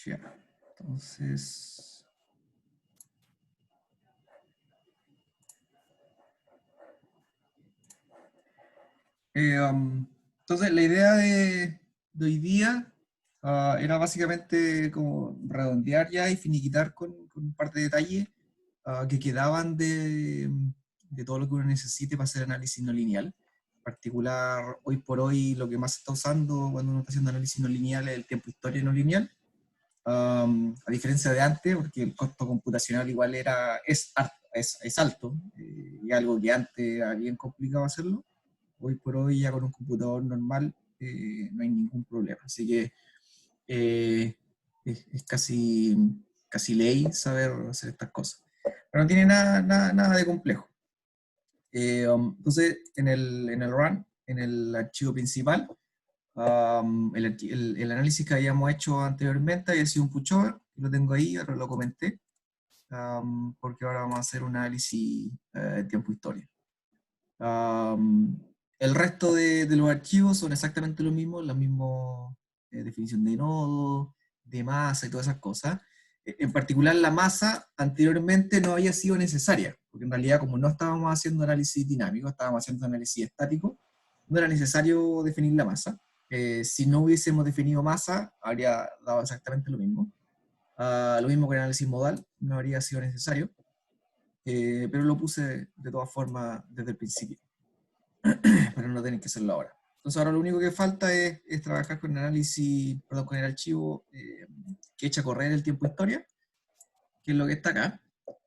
Ya. Entonces, entonces la idea de hoy día era básicamente como redondear ya y finiquitar con un par de detalles que quedaban de todo lo que uno necesite para hacer análisis no lineal. En particular, hoy por hoy lo que más se está usando cuando uno está haciendo análisis no lineal es el tiempo historia no lineal. A diferencia de antes, porque el costo computacional igual es alto, y algo que antes era bien complicado hacerlo, hoy por hoy ya con un computador normal no hay ningún problema. Así que es casi ley saber hacer estas cosas. Pero no tiene nada de complejo. Entonces, en el run, en el archivo principal, el análisis que habíamos hecho anteriormente había sido un pushover, lo tengo ahí, ahora lo comenté, porque ahora vamos a hacer un análisis tiempo-historia. El resto de los archivos son exactamente lo mismo, la misma definición de nodo, de masa y todas esas cosas. En particular, la masa anteriormente no había sido necesaria, porque en realidad, como no estábamos haciendo análisis dinámico, estábamos haciendo análisis estático, no era necesario definir la masa. Si no hubiésemos definido masa, habría dado exactamente lo mismo. Lo mismo con el análisis modal, no habría sido necesario, pero lo puse de todas formas desde el principio, para no tener que hacerlo ahora. Entonces ahora lo único que falta es trabajar con el análisis, perdón, con el archivo que echa a correr el tiempo historia, que es lo que está acá.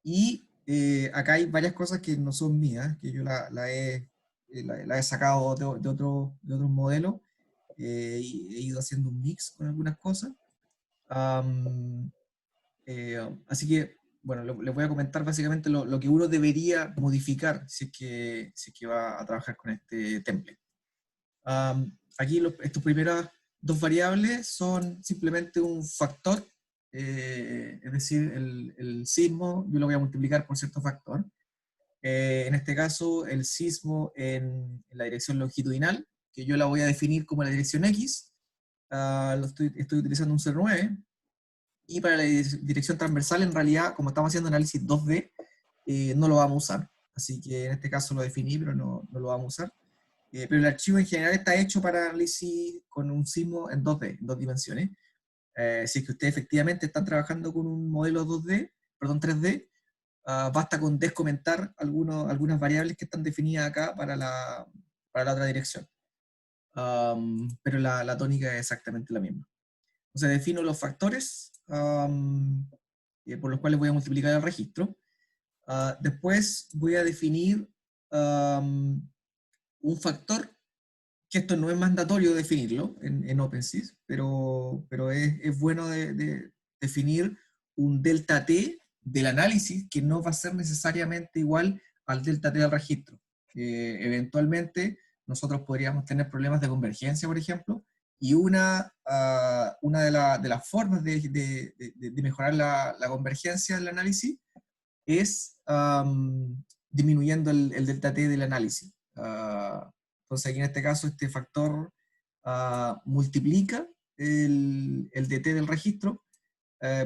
Y acá hay varias cosas que no son mías, que yo la he sacado de otros modelos, y he ido haciendo un mix con algunas cosas. Así que, bueno, les voy a comentar básicamente lo que uno debería modificar si es que va a trabajar con este template. Aquí estas primeras dos variables son simplemente un factor, es decir, el sismo yo lo voy a multiplicar por cierto factor. En este caso, el sismo en la dirección longitudinal, que yo la voy a definir como la dirección X, estoy utilizando un 0,9, y para la dirección transversal, en realidad, como estamos haciendo análisis 2D, no lo vamos a usar. Así que en este caso lo definí, pero no lo vamos a usar. Pero el archivo en general está hecho para análisis con un sismo en 2D, en dos dimensiones. Si es que ustedes efectivamente están trabajando con un modelo 2D, perdón, 3D, basta con descomentar algunas variables que están definidas acá para la otra dirección. Pero la tónica es exactamente la misma. Entonces defino los factores por los cuales voy a multiplicar el registro. Después voy a definir un factor, que esto no es mandatorio definirlo en OpenSys, pero es bueno de definir un delta T del análisis que no va a ser necesariamente igual al delta T del registro. Eventualmente nosotros podríamos tener problemas de convergencia, por ejemplo, y una de las formas de mejorar la convergencia del análisis es disminuyendo el delta T del análisis. Entonces aquí en este caso este factor multiplica el dt del registro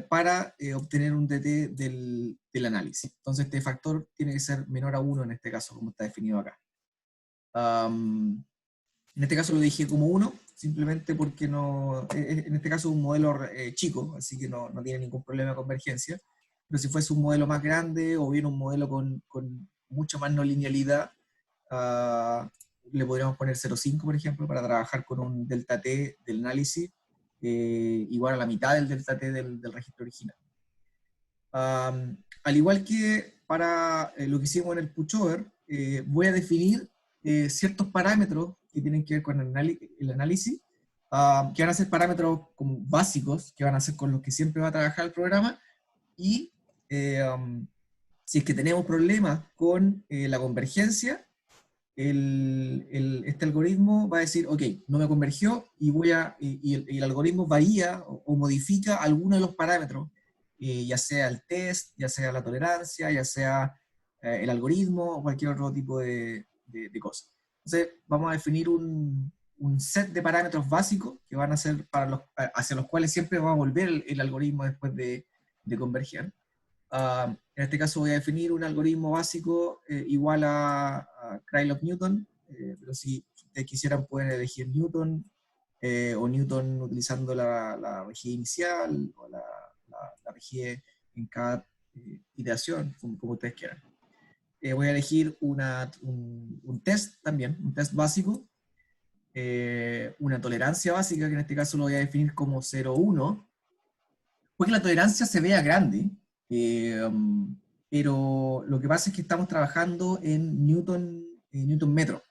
para obtener un dt del análisis. Entonces este factor tiene que ser menor a 1 en este caso, como está definido acá. En este caso lo dije como 1, simplemente porque en este caso es un modelo chico, así que no tiene ningún problema de convergencia. Pero si fuese un modelo más grande o bien un modelo con mucha más no linealidad, le podríamos poner 0,5, por ejemplo, para trabajar con un delta T del análisis igual a la mitad del delta T del registro original. Al igual que para lo que hicimos en el pushover, voy a definir ciertos parámetros que tienen que ver con el análisis, que van a ser parámetros como básicos, que van a ser con los que siempre va a trabajar el programa, y si es que tenemos problemas con la convergencia, este algoritmo va a decir, ok, no me convergió, y el algoritmo varía o modifica alguno de los parámetros, ya sea el test, ya sea la tolerancia, ya sea el algoritmo o cualquier otro tipo de cosas. Entonces vamos a definir un set de parámetros básicos que van a ser hacia los cuales siempre va a volver el algoritmo después de converger. En este caso voy a definir un algoritmo básico igual a Krylov-Newton, pero si ustedes quisieran pueden elegir Newton, o Newton utilizando la regidad inicial, o la regidad en cada iteración, como ustedes quieran. Voy a elegir un test también, un test básico, una tolerancia básica, que en este caso lo voy a definir como 0,1, porque la tolerancia se vea grande, pero lo que pasa es que estamos trabajando en Newton metro.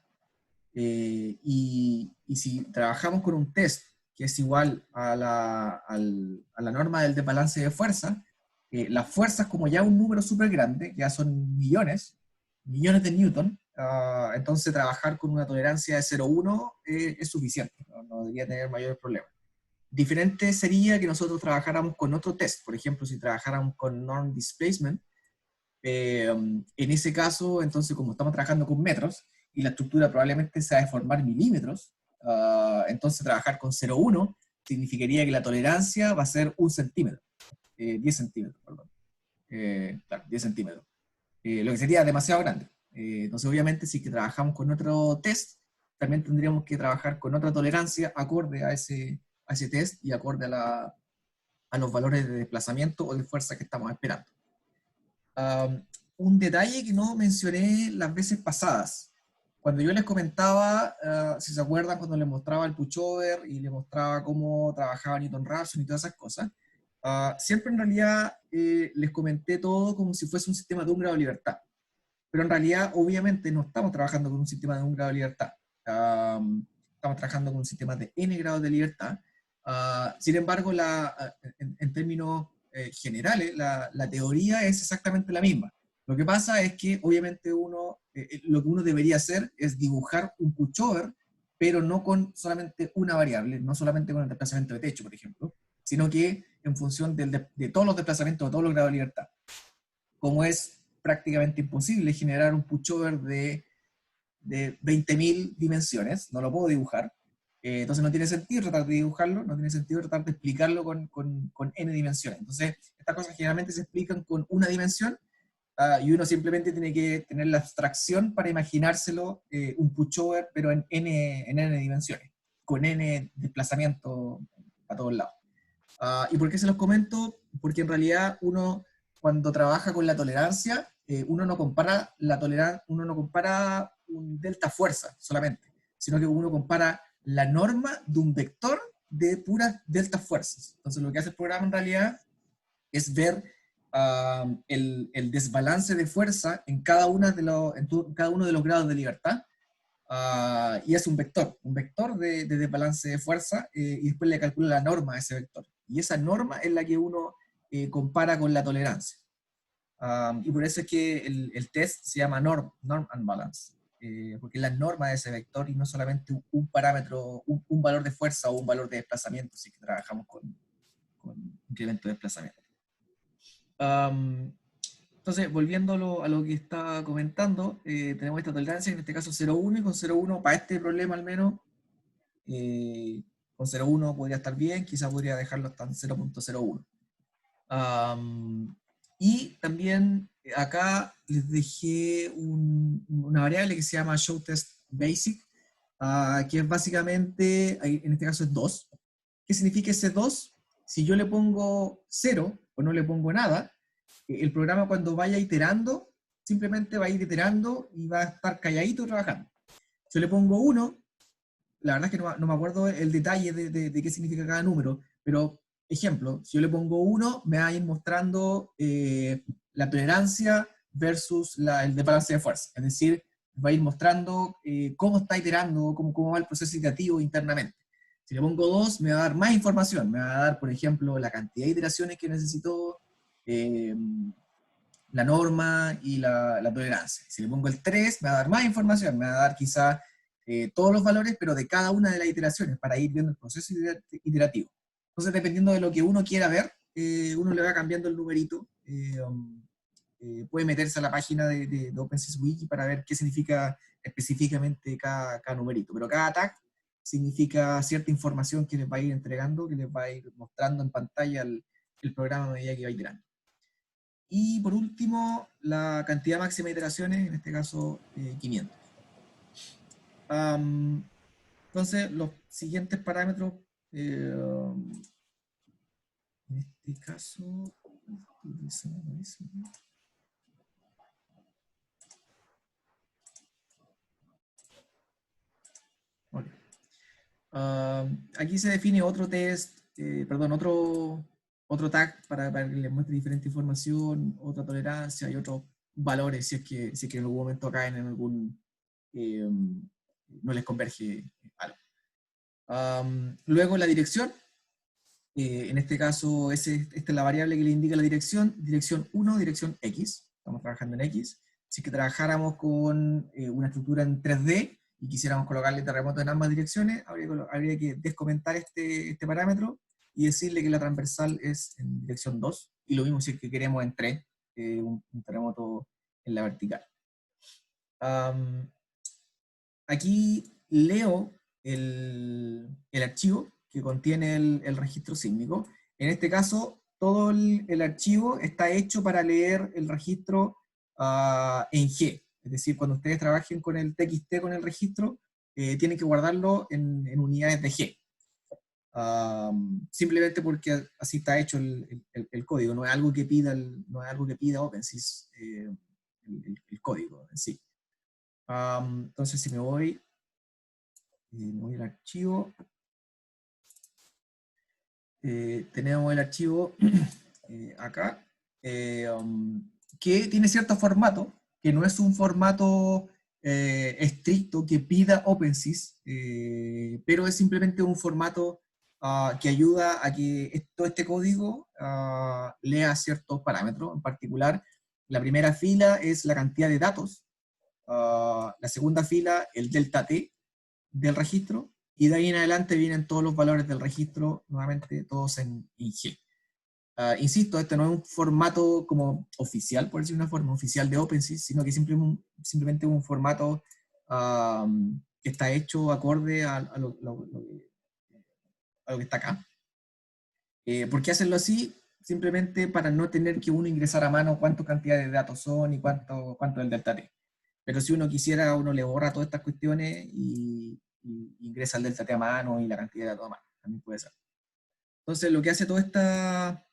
Y si trabajamos con un test que es igual a la norma del desbalance de fuerza, las fuerzas, como ya un número súper grande, ya son millones de Newton, entonces trabajar con una tolerancia de 0,1 es suficiente, no debería tener mayores problemas. Diferente sería que nosotros trabajáramos con otro test, por ejemplo, si trabajáramos con norm displacement, en ese caso, entonces, como estamos trabajando con metros, y la estructura probablemente se va a deformar milímetros, entonces trabajar con 0,1 significaría que la tolerancia va a ser 1 centímetro, 10 centímetros, perdón. Claro, 10 centímetros. Lo que sería demasiado grande. Entonces, obviamente, si que trabajamos con otro test, también tendríamos que trabajar con otra tolerancia acorde a ese test y acorde a los valores de desplazamiento o de fuerza que estamos esperando. Un detalle que no mencioné las veces pasadas. Cuando yo les comentaba, si se acuerdan, cuando les mostraba el pushover y les mostraba cómo trabajaba Newton-Raphson y todas esas cosas, siempre en realidad les comenté todo como si fuese un sistema de un grado de libertad. Pero en realidad, obviamente, no estamos trabajando con un sistema de un grado de libertad. Estamos trabajando con un sistema de n grados de libertad. Sin embargo, en términos generales, la teoría es exactamente la misma. Lo que pasa es que, obviamente, lo que uno debería hacer es dibujar un pushover, pero no con solamente una variable, no solamente con el desplazamiento de techo, por ejemplo, sino que en función de todos los desplazamientos, de todos los grados de libertad. Como es prácticamente imposible generar un pushover de 20.000 dimensiones, no lo puedo dibujar, entonces no tiene sentido tratar de dibujarlo, no tiene sentido tratar de explicarlo con n dimensiones. Entonces, estas cosas generalmente se explican con una dimensión, y uno simplemente tiene que tener la abstracción para imaginárselo, un pushover, pero en n dimensiones, con n desplazamiento a todos lados. ¿Y por qué se los comento? Porque en realidad uno, cuando trabaja con la tolerancia, uno no compara un delta fuerza solamente, sino que uno compara la norma de un vector de puras delta fuerzas. Entonces lo que hace el programa en realidad es ver el desbalance de fuerza en cada uno de los grados de libertad, y es un vector de desbalance de fuerza, y después le calcula la norma a ese vector. Y esa norma es la que uno compara con la tolerancia. Y por eso es que el test se llama norm and balance, porque es la norma de ese vector y no solamente un parámetro, un valor de fuerza o un valor de desplazamiento, si que trabajamos con incremento de desplazamiento. Entonces, volviendo a lo que estaba comentando, tenemos esta tolerancia, en este caso 0,1, y con 0,1, para este problema al menos, con 0,1 podría estar bien, quizás podría dejarlo hasta en 0,01. Y también acá les dejé una variable que se llama showTestBasic, que es básicamente, en este caso es 2. ¿Qué significa ese 2? Si yo le pongo 0 o no le pongo nada, el programa cuando vaya iterando, simplemente va a ir iterando y va a estar calladito trabajando. Si yo le pongo 1, la verdad es que no me acuerdo el detalle de qué significa cada número, pero ejemplo, si yo le pongo 1, me va a ir mostrando la tolerancia versus el desbalance de fuerza. Es decir, va a ir mostrando cómo está iterando, cómo va el proceso iterativo internamente. Si le pongo 2, me va a dar más información. Me va a dar, por ejemplo, la cantidad de iteraciones que necesito, la norma y la tolerancia. Si le pongo el 3, me va a dar más información. Me va a dar quizá todos los valores, pero de cada una de las iteraciones, para ir viendo el proceso iterativo. Entonces, dependiendo de lo que uno quiera ver, uno le va cambiando el numerito. Puede meterse a la página de OpenSysWiki para ver qué significa específicamente cada numerito. Pero cada tag significa cierta información que les va a ir entregando, que les va a ir mostrando en pantalla el programa a medida que va iterando. Y por último, la cantidad máxima de iteraciones, en este caso 500. Entonces, los siguientes parámetros, en este caso, okay. Aquí se define otro test, perdón, otro tag para que les muestre diferente información, otra tolerancia y otros valores si es que en algún momento caen en algún, no les converge algo. Luego la dirección, en este caso esta es la variable que le indica la dirección 1, dirección X, estamos trabajando en X. Si es que trabajáramos con una estructura en 3D y quisiéramos colocarle terremoto en ambas direcciones, habría que descomentar este parámetro y decirle que la transversal es en dirección 2, y lo mismo si es que queremos en 3, un terremoto en la vertical. Aquí leo el archivo que contiene el registro sísmico. En este caso, todo el archivo está hecho para leer el registro en G. Es decir, cuando ustedes trabajen con el TXT, con el registro, tienen que guardarlo en unidades de G. Simplemente porque así está hecho el código. No es algo que pida, no es algo que pida OpenSys, el código en sí. Entonces, si me voy al archivo, tenemos el archivo acá, que tiene cierto formato, que no es un formato estricto que pida OpenSys, pero es simplemente un formato que ayuda a que todo este código lea ciertos parámetros. En particular, la primera fila es la cantidad de datos, la segunda fila el delta T del registro, y de ahí en adelante vienen todos los valores del registro, nuevamente todos en G. Insisto, este no es un formato como oficial, por decir una forma oficial de OpenSys, sino que simplemente un formato que está hecho acorde a lo que está acá. ¿Por qué hacerlo así? Simplemente para no tener que uno ingresar a mano cuánta cantidad de datos son y cuánto es el delta T. Pero si uno quisiera, uno le borra todas estas cuestiones y ingresa el delta T a mano y la cantidad de datos a mano. También puede ser. Entonces, lo que hace todas estas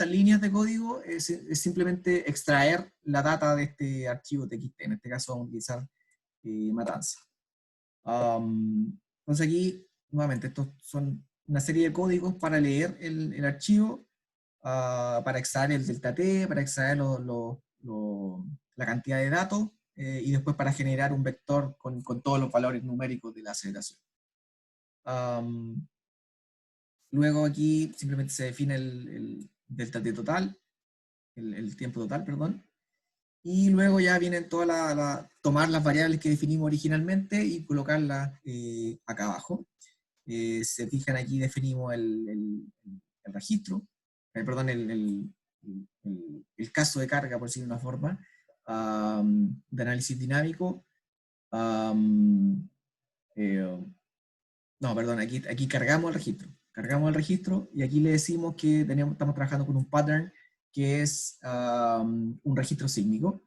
líneas de código es simplemente extraer la data de este archivo TXT. En este caso, vamos a utilizar Matanza. Entonces, aquí, nuevamente, estos son una serie de códigos para leer el archivo, para extraer el delta T, para extraer la cantidad de datos, y después para generar un vector con todos los valores numéricos de la aceleración. Luego aquí simplemente se define el delta T total, el tiempo total, perdón. Y luego ya vienen tomar las variables que definimos originalmente y colocarlas acá abajo. Se fijan aquí, definimos el registro, perdón, el caso de carga, por decirlo de una forma, de análisis dinámico. No, perdón, aquí cargamos el registro. Cargamos el registro y aquí le decimos que estamos trabajando con un pattern que es un registro sísmico.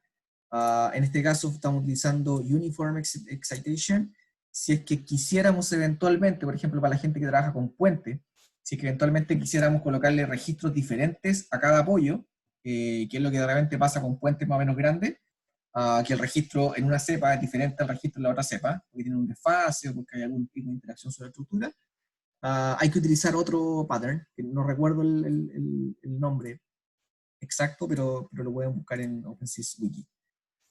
En este caso estamos utilizando Uniform Excitation. Si es que quisiéramos eventualmente, por ejemplo, para la gente que trabaja con puente, si es que eventualmente quisiéramos colocarle registros diferentes a cada apoyo, que es lo que realmente pasa con puentes más o menos grandes, que el registro en una cepa es diferente al registro en la otra cepa, porque tiene un desfase o porque hay algún tipo de interacción sobre la estructura, hay que utilizar otro pattern, que no recuerdo el nombre exacto, pero lo pueden buscar en OpenSys Wiki.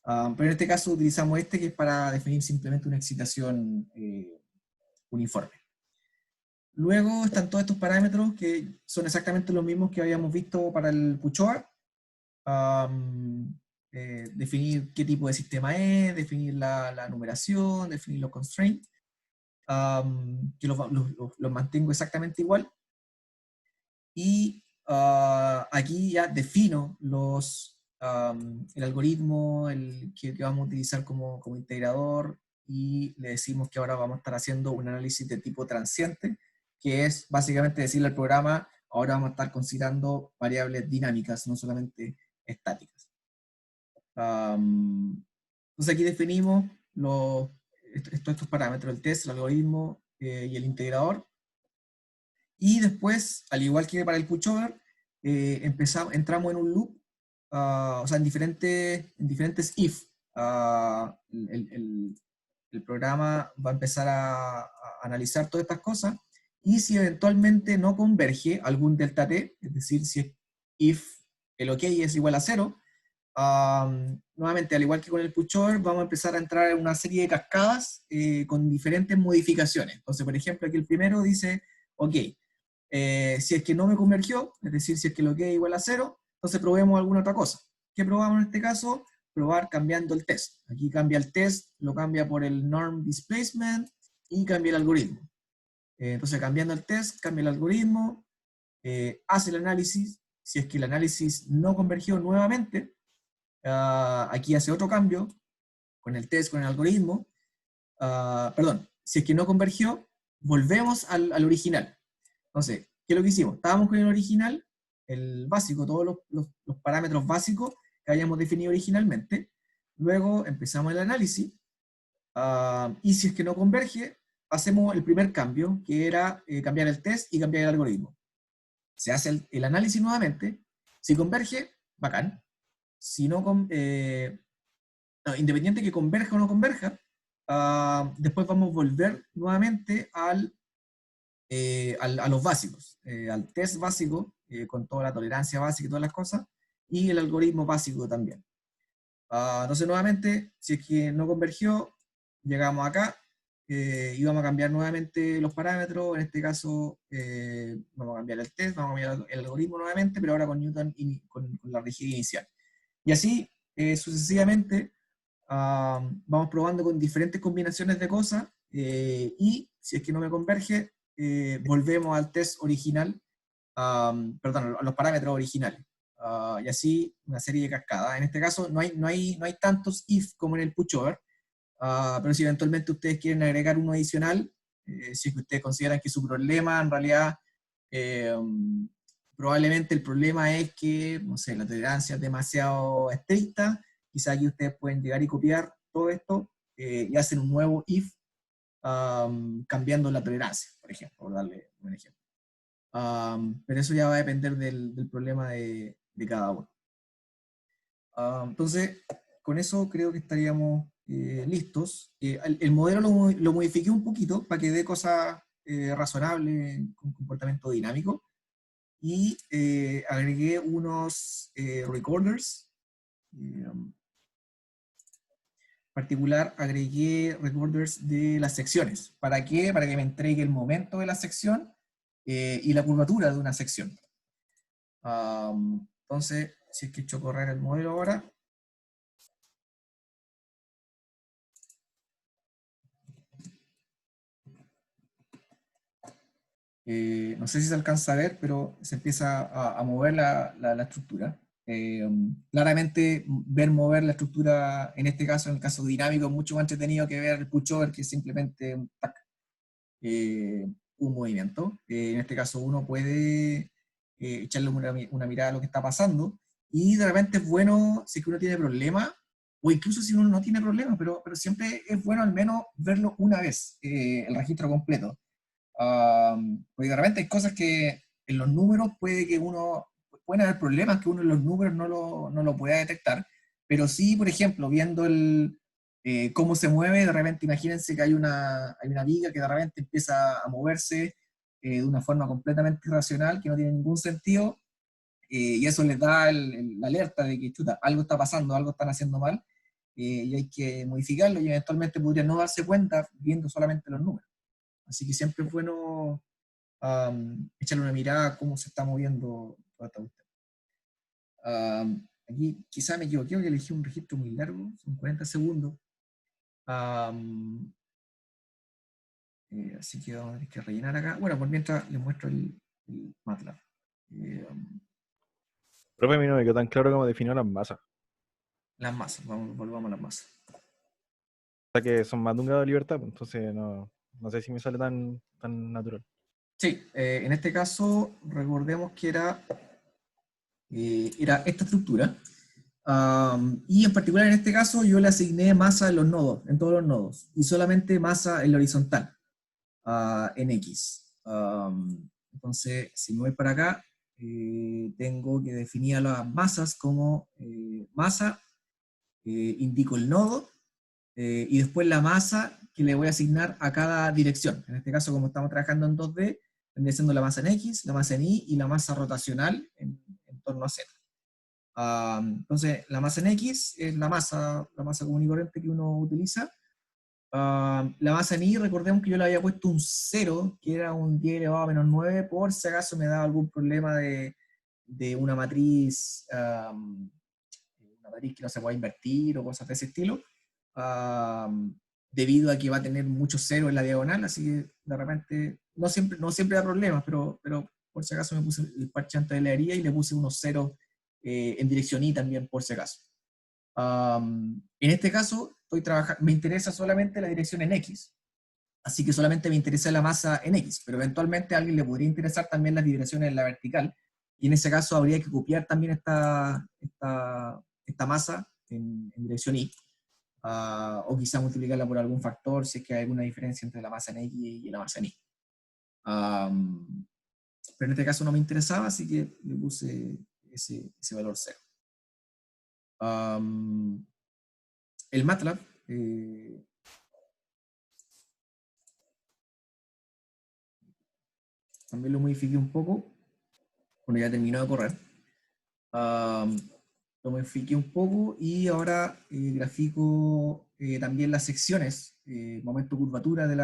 Pero en este caso utilizamos este, que es para definir simplemente una excitación uniforme. Luego están todos estos parámetros que son exactamente los mismos que habíamos visto para el Puchoa. Definir qué tipo de sistema es, definir la numeración, definir los constraints, que los mantengo exactamente igual. Y aquí ya defino el algoritmo que vamos a utilizar como integrador, y le decimos que ahora vamos a estar haciendo un análisis de tipo transiente, que es básicamente decirle al programa, ahora vamos a estar considerando variables dinámicas, no solamente estáticas. Entonces aquí definimos estos parámetros, el test, el algoritmo y el integrador. Y después, al igual que para el pushover, entramos en un loop, o sea, en diferentes if. El programa va a empezar a analizar todas estas cosas, y si eventualmente no converge algún delta t, es decir, si if el ok es igual a 0, nuevamente, al igual que con el pushover, vamos a empezar a entrar en una serie de cascadas con diferentes modificaciones. Entonces, por ejemplo, aquí el primero dice, ok, si es que no me convergió, es decir, si es que lo que es igual a 0, entonces probemos alguna otra cosa. ¿Qué probamos en este caso? Probar cambiando el test. Aquí cambia el test, lo cambia por el norm displacement y cambia el algoritmo. Entonces, cambiando el test, cambia el algoritmo, hace el análisis. Si es que el análisis no convergió nuevamente, aquí hace otro cambio con el test, con el algoritmo. Perdón, si es que no convergió, volvemos al original. Entonces, ¿qué es lo que hicimos? Estábamos con el original, el básico, todos los parámetros básicos que habíamos definido originalmente. Luego empezamos el análisis, y si es que no converge, hacemos el primer cambio, que era cambiar el test y cambiar el algoritmo. Se hace el análisis nuevamente. Si converge, bacán. Si no, no, independiente que converja o no converja, después vamos a volver nuevamente a los básicos, al test básico, con toda la tolerancia básica y todas las cosas, y el algoritmo básico también. Entonces, nuevamente, si es que no convergió, llegamos acá, y vamos a cambiar nuevamente los parámetros. En este caso, vamos a cambiar el test, vamos a cambiar el algoritmo nuevamente, pero ahora con Newton y con la rigidez inicial. Y así, sucesivamente, vamos probando con diferentes combinaciones de cosas, y si es que no me converge, volvemos al test original, perdón, a los parámetros originales. Y así una serie de cascadas. En este caso no hay tantos if como en el pushover, pero si eventualmente ustedes quieren agregar uno adicional, si es que ustedes consideran que su problema en realidad, eh, probablemente el problema es que, no sé, la tolerancia es demasiado estricta, quizá aquí ustedes pueden llegar y copiar todo esto, y hacen un nuevo if, cambiando la tolerancia, por ejemplo, por darle un ejemplo. Pero eso ya va a depender del problema de cada uno. Entonces, con eso creo que estaríamos listos. El modelo lo modifiqué un poquito para que dé cosas razonables con comportamiento dinámico, y agregué unos recorders. En particular, agregué recorders de las secciones. ¿Para qué? Para que me entregue el momento de la sección y la curvatura de una sección. Entonces, si es que he hecho correr el modelo ahora, no sé si se alcanza a ver, pero se empieza a mover la estructura. Claramente, ver mover la estructura, en este caso, en el caso dinámico, es mucho más entretenido que ver el pushover, que es simplemente un movimiento. En este caso, uno puede echarle una mirada a lo que está pasando, y de repente es bueno, si es que uno tiene problemas, o incluso si uno no tiene problemas, pero siempre es bueno al menos verlo una vez, el registro completo. Porque de repente hay cosas que en los números pueden haber problemas que uno en los números no lo pueda detectar, pero sí, por ejemplo, viendo cómo se mueve, de repente imagínense que hay una viga que de repente empieza a moverse de una forma completamente irracional, que no tiene ningún sentido, y eso les da la alerta de que, chuta, algo está pasando, algo están haciendo mal, y hay que modificarlo, y eventualmente podría no darse cuenta viendo solamente los números. Así que siempre es bueno echarle una mirada a cómo se está moviendo toda esta cuestión. Aquí quizá me equivoqué, que elegí un registro muy largo, son 40 segundos. Así que vamos a tener que rellenar acá. Bueno, por mientras les muestro el MATLAB. Profe, a mí no me quedó tan claro cómo definir las masas. Las masas, volvamos a las masas. sea que son más de un grado de libertad, pues, entonces no sé si me sale tan natural. Sí, en este caso, recordemos que era esta estructura. Y en particular en este caso yo le asigné masa en los nodos, en todos los nodos, y solamente masa en la horizontal, en X. Entonces, si me voy para acá, tengo que definir a las masas como masa, indico el nodo, y después la masa que le voy a asignar a cada dirección. En este caso, como estamos trabajando en 2D, vendría siendo la masa en X, la masa en Y y la masa rotacional en torno a Z. Entonces, la masa en X es la masa común y corriente que uno utiliza. La masa en Y, recordemos que yo le había puesto un 0, que era un 10 elevado a menos 9, por si acaso me daba algún problema de una matriz que no se pueda invertir o cosas de ese estilo, debido a que va a tener muchos ceros en la diagonal, así que de repente, no siempre da problemas, pero por si acaso me puse el parche antes de la herida y le puse unos ceros en dirección Y también, por si acaso. En este caso, me interesa solamente la dirección en X, así que solamente me interesa la masa en X, pero eventualmente a alguien le podría interesar también las direcciones en la vertical, y en ese caso habría que copiar también esta masa en dirección Y, o quizá multiplicarla por algún factor si es que hay alguna diferencia entre la masa en X y la masa en Y. Pero en este caso no me interesaba, así que le puse ese valor 0. El MATLAB también lo modifiqué un poco cuando ya terminó de correr. Lo modifiqué un poco y ahora grafico también las secciones, momento curvatura de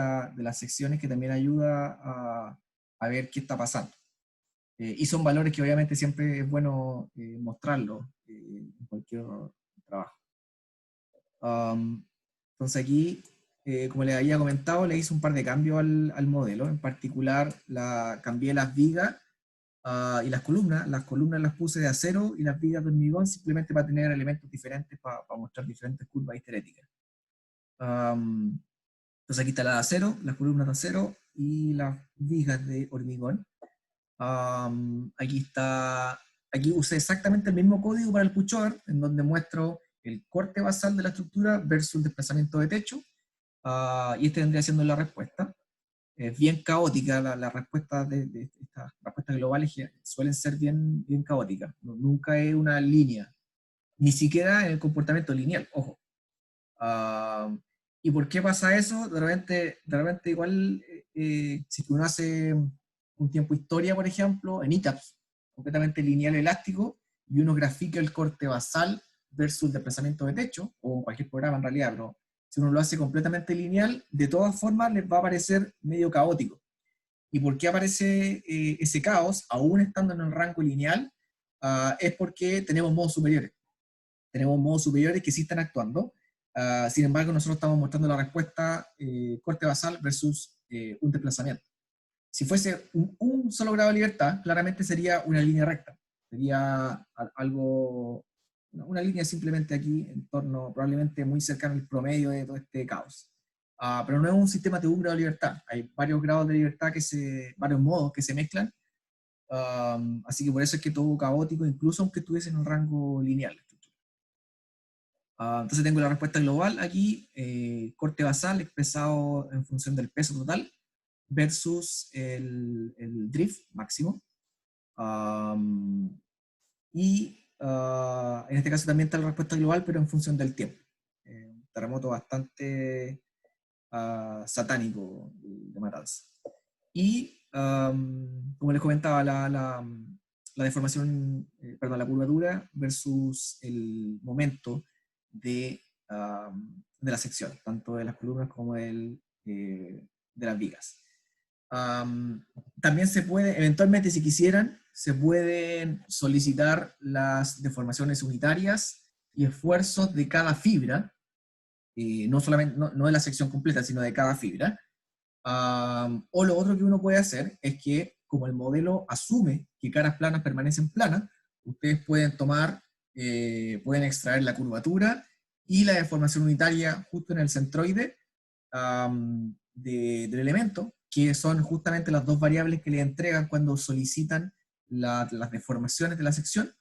las secciones, que también ayuda a ver qué está pasando. Y son valores que obviamente siempre es bueno mostrarlos en cualquier trabajo. Entonces aquí, como les había comentado, le hice un par de cambios al modelo. En particular, cambié las vigas y las columnas. Las columnas las puse de acero y las vigas de hormigón, simplemente para tener elementos diferentes, para mostrar diferentes curvas histeréticas. Entonces aquí está la de acero, las columnas de acero y las vigas de hormigón. Aquí usé exactamente el mismo código para el pushover, en donde muestro el corte basal de la estructura versus el desplazamiento de techo, y este vendría siendo la respuesta. Es bien caótica la respuesta de estas respuestas globales, que suelen ser bien caóticas. Nunca es una línea, ni siquiera en el comportamiento lineal, ojo. ¿Y por qué pasa eso? De repente igual, si uno hace un tiempo historia, por ejemplo, en ETABS, completamente lineal elástico, y uno grafica el corte basal versus el desplazamiento de techo, o en cualquier programa en realidad, pero si uno lo hace completamente lineal, de todas formas les va a parecer medio caótico. ¿Y por qué aparece ese caos, aún estando en el rango lineal? Es porque tenemos modos superiores. Tenemos modos superiores que sí están actuando. Sin embargo, nosotros estamos mostrando la respuesta corte basal versus un desplazamiento. Si fuese un solo grado de libertad, claramente sería una línea recta. Sería algo, una línea simplemente aquí en torno, probablemente muy cercano al promedio de todo este caos. Pero no es un sistema de un grado de libertad. Hay varios grados de libertad, varios modos que se mezclan. Así que por eso es que todo caótico, incluso aunque estuviese en un rango lineal. Entonces tengo la respuesta global aquí, corte basal expresado en función del peso total versus el drift máximo. En este caso también está la respuesta global, pero en función del tiempo. Un terremoto bastante satánico de Matanzas. Y como les comentaba, la deformación, perdón, la curvatura versus el momento de la sección, tanto de las columnas como de las vigas. También se puede, eventualmente si quisieran, se pueden solicitar las deformaciones unitarias y esfuerzos de cada fibra, no solamente, no de la sección completa, sino de cada fibra. O lo otro que uno puede hacer es que, como el modelo asume que caras planas permanecen planas, ustedes pueden pueden extraer la curvatura y la deformación unitaria justo en el centroide del elemento, que son justamente las dos variables que le entregan cuando solicitan las deformaciones de la sección.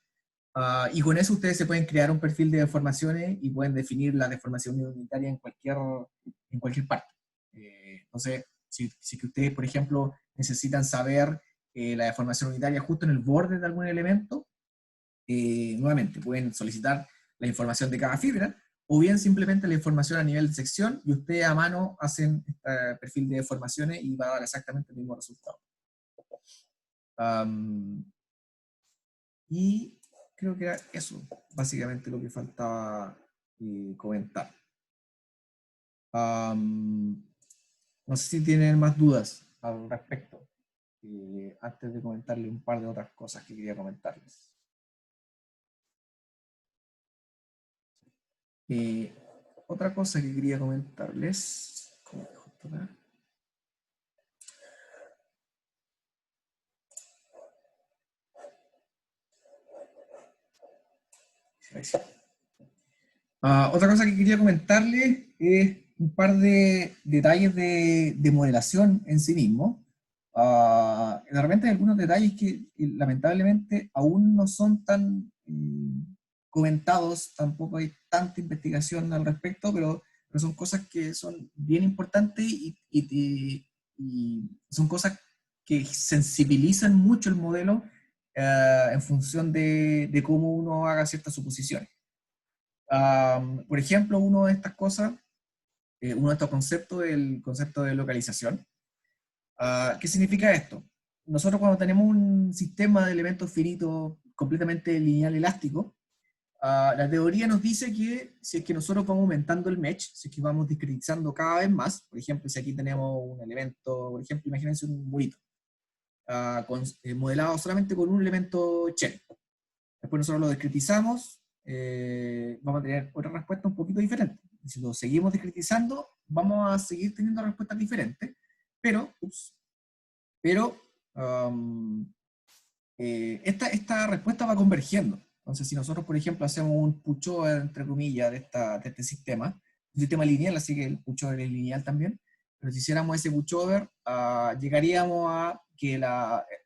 Y con eso ustedes se pueden crear un perfil de deformaciones y pueden definir la deformación unitaria en cualquier parte. Entonces, si que ustedes, por ejemplo, necesitan saber la deformación unitaria justo en el borde de algún elemento, nuevamente pueden solicitar la información de cada fibra, o bien simplemente la información a nivel de sección, y ustedes a mano hacen este perfil de deformaciones y va a dar exactamente el mismo resultado. Y creo que era eso, básicamente lo que faltaba comentar. No sé si tienen más dudas al respecto, antes de comentarle un par de otras cosas que quería comentarles. Otra cosa que quería comentarles, ¿cómo dejo esto acá? Otra cosa que quería comentarles es un par de detalles de modelación en sí mismo. De repente hay algunos detalles que lamentablemente aún no son tan comentados, tampoco hay tanta investigación al respecto, pero son cosas que son bien importantes y son cosas que sensibilizan mucho el modelo en función de cómo uno haga ciertas suposiciones. Por ejemplo, uno de estas cosas, uno de estos conceptos es el concepto de localización. ¿Qué significa esto? Nosotros cuando tenemos un sistema de elementos finitos completamente lineal elástico, la teoría nos dice que si es que nosotros vamos aumentando el mesh, si es que vamos discretizando cada vez más, por ejemplo, si aquí tenemos un elemento, por ejemplo, imagínense un murito, modelado solamente con un elemento shell. Después nosotros lo discretizamos, vamos a tener otra respuesta un poquito diferente. Si lo seguimos discretizando, vamos a seguir teniendo respuestas diferentes, pero, esta respuesta va convergiendo. Entonces, si nosotros, por ejemplo, hacemos un pushover, entre comillas, de este sistema, un sistema lineal, así que el pushover es lineal también, pero si hiciéramos ese pushover, llegaríamos a que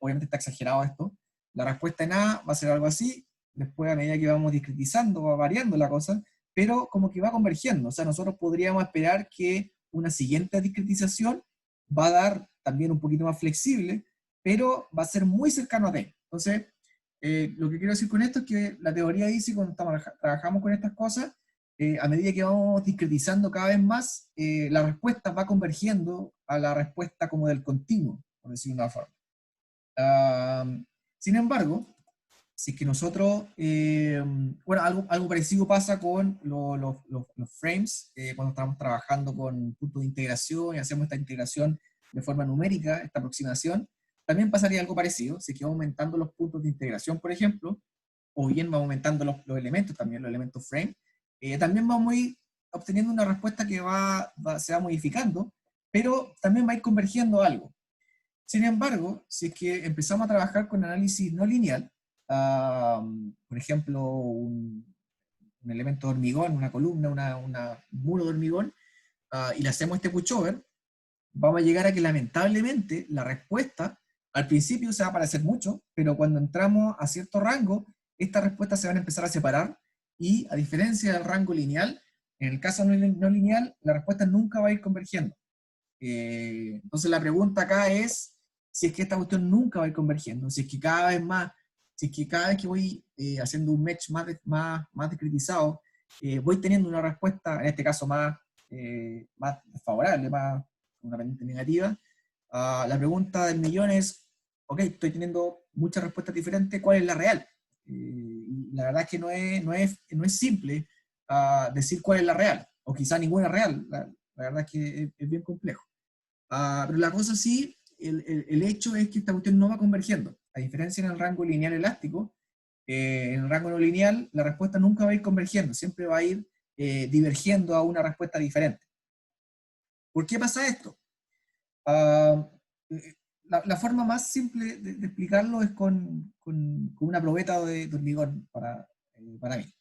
obviamente está exagerado esto, la respuesta en A va a ser algo así, después a medida que vamos discretizando va variando la cosa, pero como que va convergiendo. O sea, nosotros podríamos esperar que una siguiente discretización va a dar también un poquito más flexible, pero va a ser muy cercano a D. Entonces, lo que quiero decir con esto es que la teoría dice, cuando trabajamos con estas cosas, a medida que vamos discretizando cada vez más, la respuesta va convergiendo a la respuesta como del continuo, por decirlo de una forma. Sin embargo, si es que nosotros, bueno, algo parecido pasa con los frames, cuando estamos trabajando con puntos de integración y hacemos esta integración de forma numérica, esta aproximación, también pasaría algo parecido, si es que vamos aumentando los puntos de integración, por ejemplo, o bien vamos aumentando los elementos, también los elementos frame, también vamos a ir obteniendo una respuesta que se va modificando, pero también va a ir convergiendo algo. Sin embargo, si es que empezamos a trabajar con análisis no lineal, por ejemplo, un elemento de hormigón, una columna, un muro de hormigón, y le hacemos este pushover, vamos a llegar a que lamentablemente la respuesta al principio se va a parecer mucho, pero cuando entramos a cierto rango, estas respuestas se van a empezar a separar, y a diferencia del rango lineal, en el caso no lineal, la respuesta nunca va a ir convergiendo. Entonces la pregunta acá es si es que esta cuestión nunca va a ir convergiendo, si es que cada vez más, si es que cada vez que voy haciendo un match más discretizado, voy teniendo una respuesta, en este caso más favorable, más una pendiente negativa. La pregunta del millón es, ok, estoy teniendo muchas respuestas diferentes, ¿cuál es la real? Y la verdad es que no es simple decir cuál es la real, o quizá ninguna es real, la verdad es que es bien complejo. Pero la cosa sí, el hecho es que esta cuestión no va convergiendo. A diferencia en el rango lineal elástico, en el rango no lineal, la respuesta nunca va a ir convergiendo, siempre va a ir divergiendo a una respuesta diferente. ¿Por qué pasa esto? La forma más simple de explicarlo es con una probeta de hormigón para mí.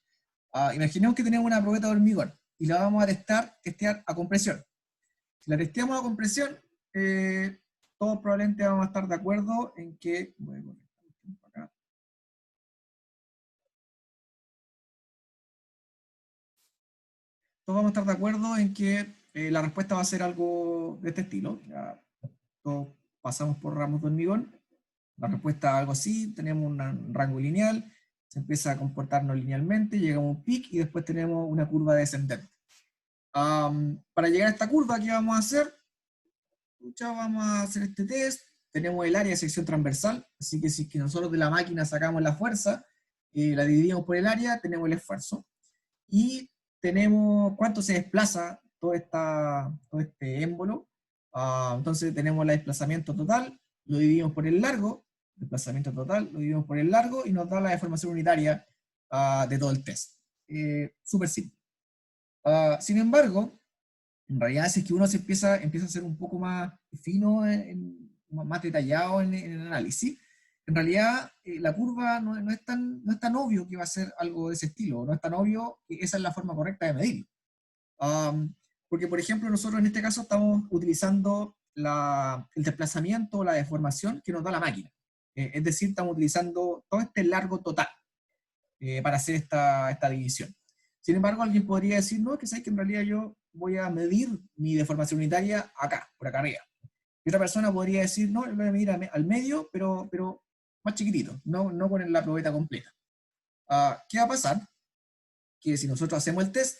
Imaginemos que tenemos una probeta de hormigón y la vamos a testear a compresión. Si la testeamos a compresión, todos probablemente vamos a estar de acuerdo en que... Bueno, acá. Todos vamos a estar de acuerdo en que la respuesta va a ser algo de este estilo. Ya, todos pasamos por ramos de hormigón. La respuesta es algo así, tenemos un rango lineal, se empieza a comportarnos linealmente, llegamos a un pic y después tenemos una curva descendente. Para llegar a esta curva, ¿qué vamos a hacer? Ya vamos a hacer este test. Tenemos el área de sección transversal, así que si nosotros de la máquina sacamos la fuerza, la dividimos por el área, tenemos el esfuerzo. Y tenemos cuánto se desplaza todo este émbolo. Entonces tenemos el desplazamiento total, lo dividimos por el largo, desplazamiento total, lo dividimos por el largo y nos da la deformación unitaria de todo el test. Súper simple. Sin embargo, en realidad si es que uno se empieza a ser un poco más fino, más detallado en el análisis, en realidad la curva no es tan obvio que va a ser algo de ese estilo, no es tan obvio que esa es la forma correcta de medirlo. Porque, por ejemplo, nosotros en este caso estamos utilizando el desplazamiento o la deformación que nos da la máquina. Es decir, estamos utilizando todo este largo total para hacer esta división. Sin embargo, alguien podría decir, no, que sabes que en realidad yo voy a medir mi deformación unitaria acá, por acá arriba. Y otra persona podría decir, no, lo voy a medir al medio, pero más chiquitito, no con la probeta completa. ¿Qué va a pasar? Que si nosotros hacemos el test,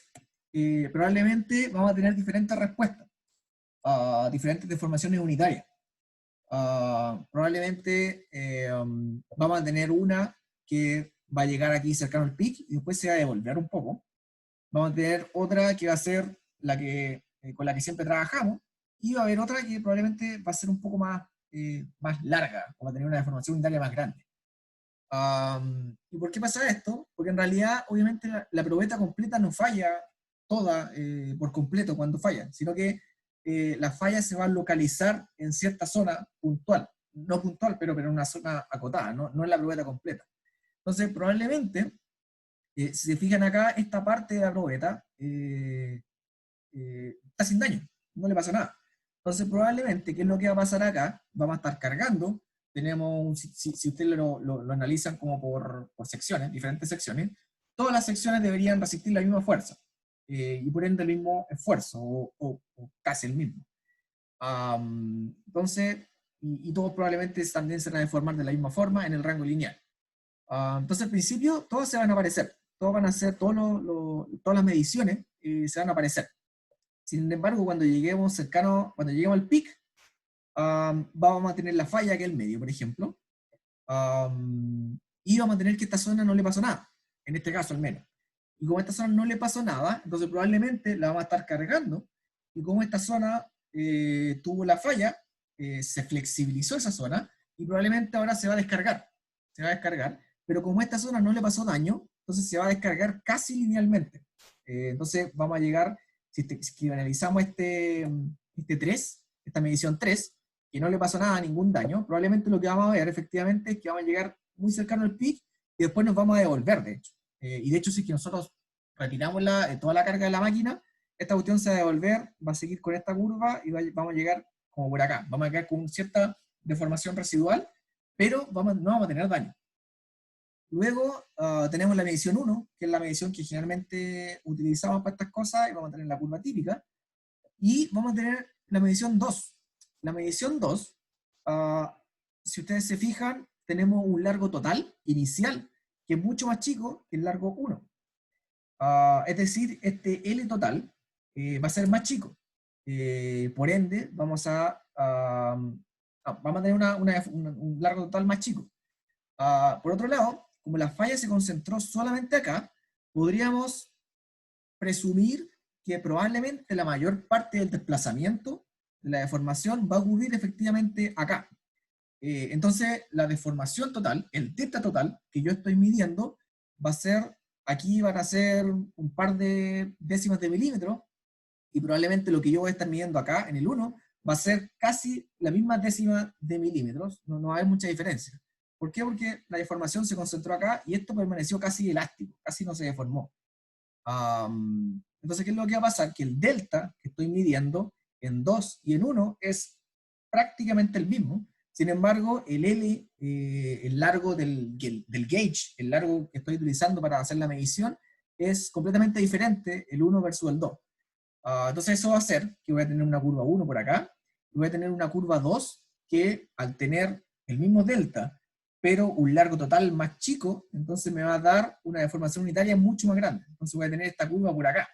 probablemente vamos a tener diferentes respuestas, diferentes deformaciones unitarias. Probablemente vamos a tener una que va a llegar aquí cercano al pic y después se va a devolver un poco. Vamos a tener otra que va a ser la que, con la que siempre trabajamos, y va a haber otra que probablemente va a ser un poco más larga, o va a tener una deformación unitaria más grande. ¿Y por qué pasa esto? Porque en realidad, obviamente, la probeta completa no falla toda por completo cuando falla, sino que la falla se va a localizar en cierta zona puntual, no puntual, pero en una zona acotada, no en la probeta completa. Entonces, probablemente, si se fijan acá, esta parte de la probeta está sin daño, no le pasa nada. Entonces, probablemente, ¿qué es lo que va a pasar acá? Vamos a estar cargando. Tenemos, si ustedes lo analizan como por secciones, diferentes secciones, todas las secciones deberían resistir la misma fuerza y por ende el mismo esfuerzo, o casi el mismo. Entonces, y todos probablemente también se van a deformar de la misma forma en el rango lineal. Entonces, al principio, todos se van a aparecer, todos van a hacer, todas las mediciones se van a aparecer. Sin embargo, cuando lleguemos al pic, vamos a tener la falla que es el medio, por ejemplo, y vamos a tener que esta zona no le pasó nada, en este caso al menos. Y como a esta zona no le pasó nada, entonces probablemente la vamos a estar cargando, y como esta zona tuvo la falla, se flexibilizó esa zona, y probablemente ahora se va a descargar, pero como a esta zona no le pasó daño, entonces se va a descargar casi linealmente. Entonces vamos a llegar, si analizamos este 3, esta medición 3, que no le pasó nada, ningún daño, probablemente lo que vamos a ver efectivamente es que vamos a llegar muy cercano al pic y después nos vamos a devolver, de hecho. Y de hecho, si es que nosotros retiramos toda la carga de la máquina, esta cuestión se va a devolver, va a seguir con esta curva y vamos a llegar como por acá. Vamos a quedar con cierta deformación residual, pero no vamos a tener daño. Luego tenemos la medición 1, que es la medición que generalmente utilizamos para estas cosas, y vamos a tener la curva típica. Y vamos a tener la medición 2. La medición 2, si ustedes se fijan, tenemos un largo total inicial que es mucho más chico que el largo 1. Es decir, este L total va a ser más chico. Por ende, vamos a tener un largo total más chico. Por otro lado, como la falla se concentró solamente acá, podríamos presumir que probablemente la mayor parte del desplazamiento de la deformación va a ocurrir efectivamente acá. Entonces, la deformación total, el delta total que yo estoy midiendo, va a ser, aquí van a ser un par de décimas de milímetro, y probablemente lo que yo voy a estar midiendo acá, en el 1, va a ser casi la misma décima de milímetros, no va a haber mucha diferencia. ¿Por qué? Porque la deformación se concentró acá y esto permaneció casi elástico, casi no se deformó. Entonces, ¿qué es lo que va a pasar? Que el delta que estoy midiendo en 2 y en 1 es prácticamente el mismo. Sin embargo, el L, el largo del gauge, el largo que estoy utilizando para hacer la medición, es completamente diferente el 1 versus el 2. Entonces eso va a hacer que voy a tener una curva 1 por acá, y voy a tener una curva 2 que al tener el mismo delta, pero un largo total más chico, entonces me va a dar una deformación unitaria mucho más grande. Entonces voy a tener esta curva por acá.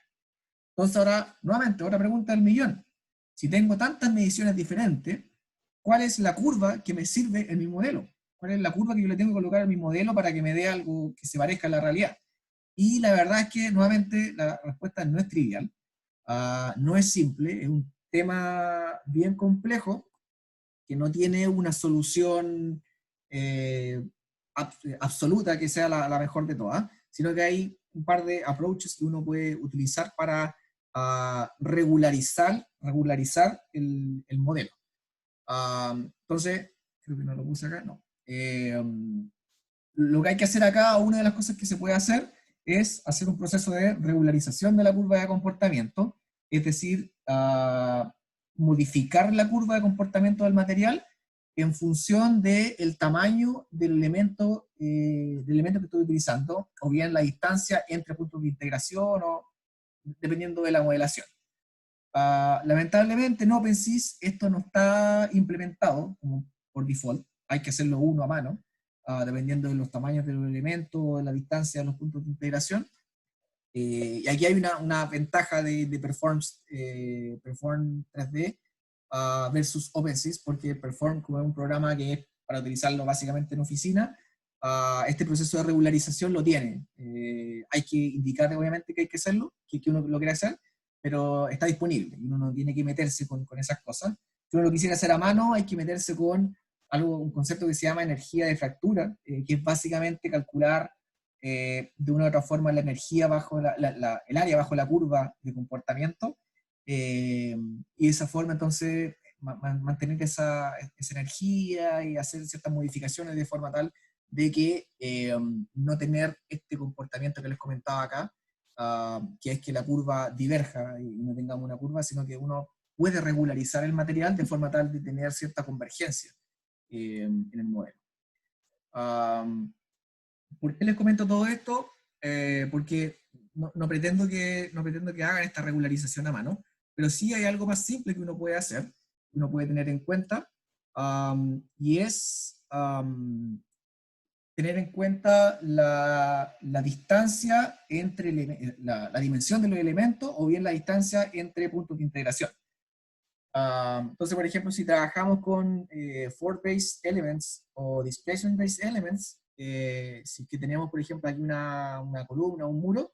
Entonces ahora, nuevamente, otra pregunta del millón. Si tengo tantas mediciones diferentes, ¿cuál es la curva que me sirve en mi modelo? ¿Cuál es la curva que yo le tengo que colocar a mi modelo para que me dé algo que se parezca a la realidad? Y la verdad es que, nuevamente, la respuesta no es trivial, no es simple, es un tema bien complejo que no tiene una solución eh, absoluta que sea la mejor de todas, sino que hay un par de approaches que uno puede utilizar para regularizar el modelo. Entonces, creo que no lo puse acá, no. Lo que hay que hacer acá, una de las cosas que se puede hacer es hacer un proceso de regularización de la curva de comportamiento, es decir, modificar la curva de comportamiento del material en función del tamaño del elemento que estoy utilizando, o bien la distancia entre puntos de integración, o dependiendo de la modelación. Lamentablemente en OpenSys esto no está implementado como por default, hay que hacerlo uno a mano, dependiendo de los tamaños de los elementos, de la distancia de los puntos de integración. Y aquí hay una ventaja de Perform 3D versus OpenSys, porque Perform, como es un programa que es para utilizarlo básicamente en oficina, este proceso de regularización lo tiene. Hay que indicar obviamente que hay que hacerlo, que uno lo quiere hacer, pero está disponible y uno no tiene que meterse con esas cosas. Si uno lo quisiera hacer a mano, hay que meterse con un concepto que se llama energía de fractura, que es básicamente calcular de una u otra forma la energía bajo el área bajo la curva de comportamiento, y de esa forma entonces mantener esa energía y hacer ciertas modificaciones de forma tal de que no tener este comportamiento que les comentaba acá, que es que la curva diverja y no tengamos una curva, sino que uno puede regularizar el material de forma tal de tener cierta convergencia en el modelo. ¿Por qué les comento todo esto? Porque no pretendo que hagan esta regularización a mano, pero sí hay algo más simple que uno puede hacer, que uno puede tener en cuenta, y es tener en cuenta la distancia entre la dimensión de los elementos, o bien la distancia entre puntos de integración. Entonces, por ejemplo, si trabajamos con Force-Based Elements o Displacement-Based Elements, si que tenemos, por ejemplo, aquí una columna, un muro,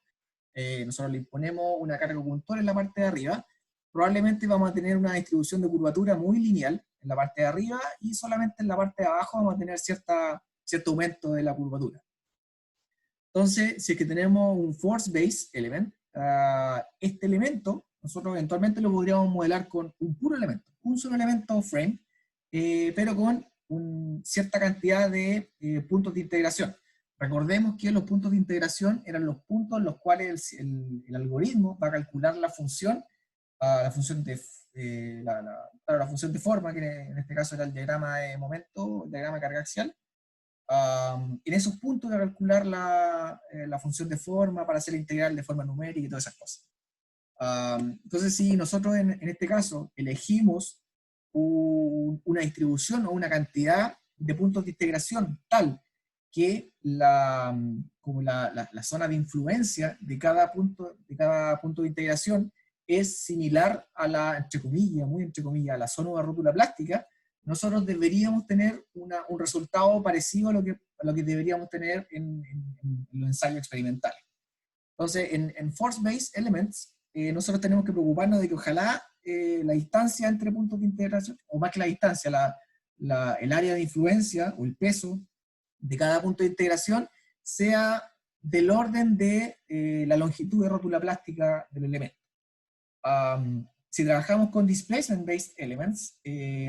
nosotros le imponemos una carga puntual en la parte de arriba, probablemente vamos a tener una distribución de curvatura muy lineal en la parte de arriba, y solamente en la parte de abajo vamos a tener cierto aumento de la curvatura. Entonces, si es que tenemos un Force-Based Element, este elemento nosotros eventualmente lo podríamos modelar con un puro elemento, un solo elemento frame, pero con cierta cantidad de puntos de integración. Recordemos que los puntos de integración eran los puntos en los cuales el algoritmo va a calcular la función la función de forma, que en este caso era el diagrama de momento, el diagrama de carga axial. En esos puntos de calcular la función de forma para hacer la integral de forma numérica y todas esas cosas. Entonces, si nosotros en este caso elegimos una distribución o una cantidad de puntos de integración tal que como la zona de influencia de cada punto de integración es similar a entre comillas, muy entre comillas, a la zona de rótula plástica, nosotros deberíamos tener un resultado parecido a lo que deberíamos tener en los ensayos experimentales. Entonces, en Force-Based Elements, nosotros tenemos que preocuparnos de que ojalá la distancia entre puntos de integración, o más que la distancia, el área de influencia o el peso de cada punto de integración sea del orden de la longitud de rótula plástica del elemento. Si trabajamos con Displacement-Based Elements,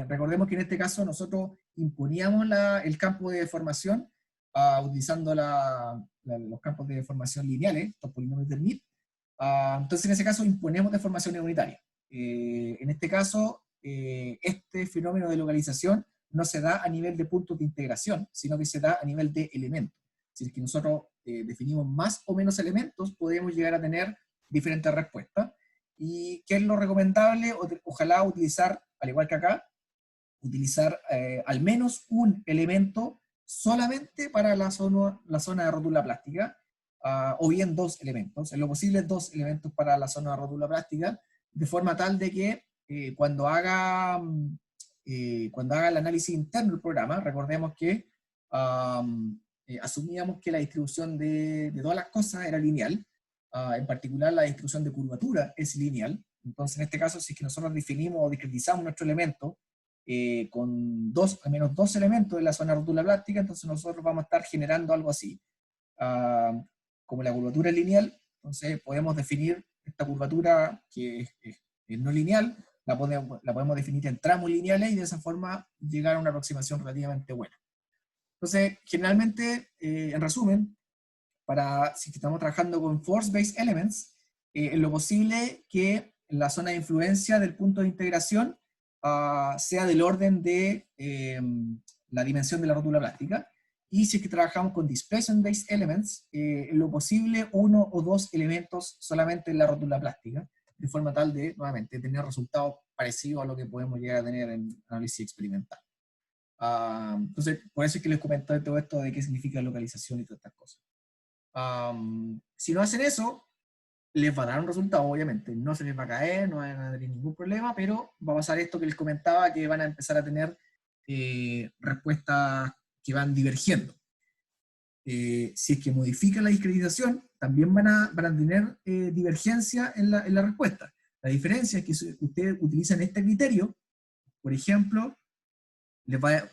recordemos que en este caso nosotros imponíamos el campo de deformación utilizando los campos de deformación lineales, estos polinomios del MIP, Entonces, en ese caso, imponemos deformaciones unitarias. En este caso, este fenómeno de localización no se da a nivel de puntos de integración, sino que se da a nivel de elementos. Si es que nosotros definimos más o menos elementos, podemos llegar a tener diferentes respuestas. ¿Y qué es lo recomendable? Ojalá utilizar, al igual que acá, utilizar al menos un elemento solamente para la zona de rótula plástica, o bien dos elementos, en lo posible dos elementos para la zona de rótula plástica, de forma tal de que cuando haga el análisis interno del programa, recordemos que asumíamos que la distribución de todas las cosas era lineal, en particular la distribución de curvatura es lineal. Entonces, en este caso, si es que nosotros definimos o discretizamos nuestro elemento con al menos dos elementos en la zona de rótula plástica, entonces nosotros vamos a estar generando algo así. Como la curvatura es lineal, entonces podemos definir esta curvatura que es no lineal, la podemos definir en tramos lineales y de esa forma llegar a una aproximación relativamente buena. Entonces, generalmente, en resumen, si estamos trabajando con force-based elements, en lo posible que la zona de influencia del punto de integración sea del orden de la dimensión de la rótula plástica, y si es que trabajamos con displacement-based elements, en lo posible uno o dos elementos solamente en la rótula plástica, de forma tal de, nuevamente, tener resultados parecidos a lo que podemos llegar a tener en análisis experimental. Entonces, por eso es que les comenté todo esto de qué significa localización y todas estas cosas. Si no hacen eso, les va a dar un resultado, obviamente. No se les va a caer, no van a tener ningún problema, pero va a pasar esto que les comentaba, que van a empezar a tener respuestas que van divergiendo. Si es que modifican la discretización, también van a tener divergencia en la respuesta. La diferencia es que si ustedes utilizan este criterio, por ejemplo,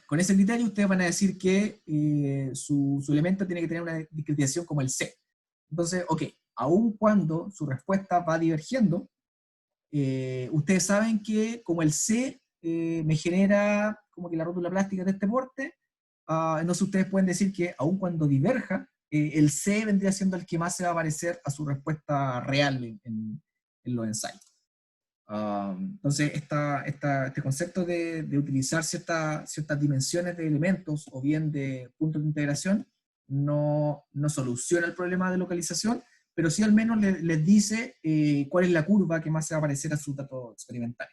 con ese criterio ustedes van a decir que su elemento tiene que tener una discretización como el C. Entonces, ok, aun cuando su respuesta va divergiendo, ustedes saben que como el C me genera como que la rótula plástica de este porte, entonces ustedes pueden decir que aun cuando diverja, el C vendría siendo el que más se va a parecer a su respuesta real en los ensayos. Entonces, este concepto de utilizar ciertas dimensiones de elementos o bien de puntos de integración no soluciona el problema de localización, pero sí al menos les dice cuál es la curva que más se va a parecer a su dato experimental.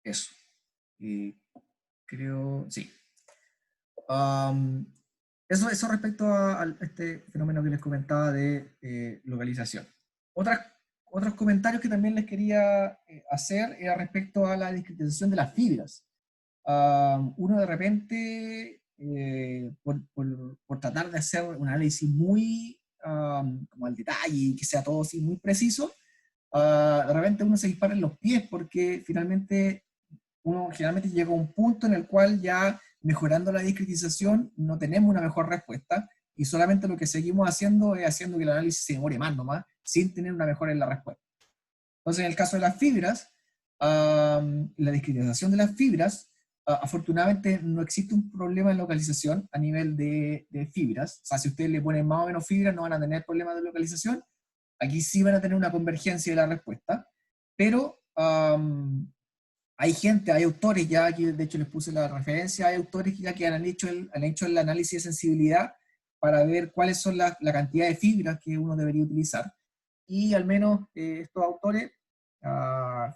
Eso. Creo, sí. Eso respecto a este fenómeno que les comentaba de localización. Otros comentarios que también les quería hacer era respecto a la discretización de las fibras. Uno de repente, por tratar de hacer un análisis muy como al detalle y que sea todo así muy preciso, de repente uno se dispara en los pies porque finalmente uno generalmente llega a un punto en el cual ya mejorando la discretización no tenemos una mejor respuesta y solamente lo que seguimos haciendo es haciendo que el análisis se demore más nomás, sin tener una mejora en la respuesta. Entonces, en el caso de las fibras, la discretización de las fibras, afortunadamente no existe un problema de localización a nivel de fibras. O sea, si ustedes le ponen más o menos fibras, no van a tener problemas de localización. Aquí sí van a tener una convergencia de la respuesta, pero hay autores ya, aquí de hecho les puse la referencia, hay autores ya que han hecho el análisis de sensibilidad para ver cuáles son la cantidad de fibras que uno debería utilizar. Y al menos estos autores,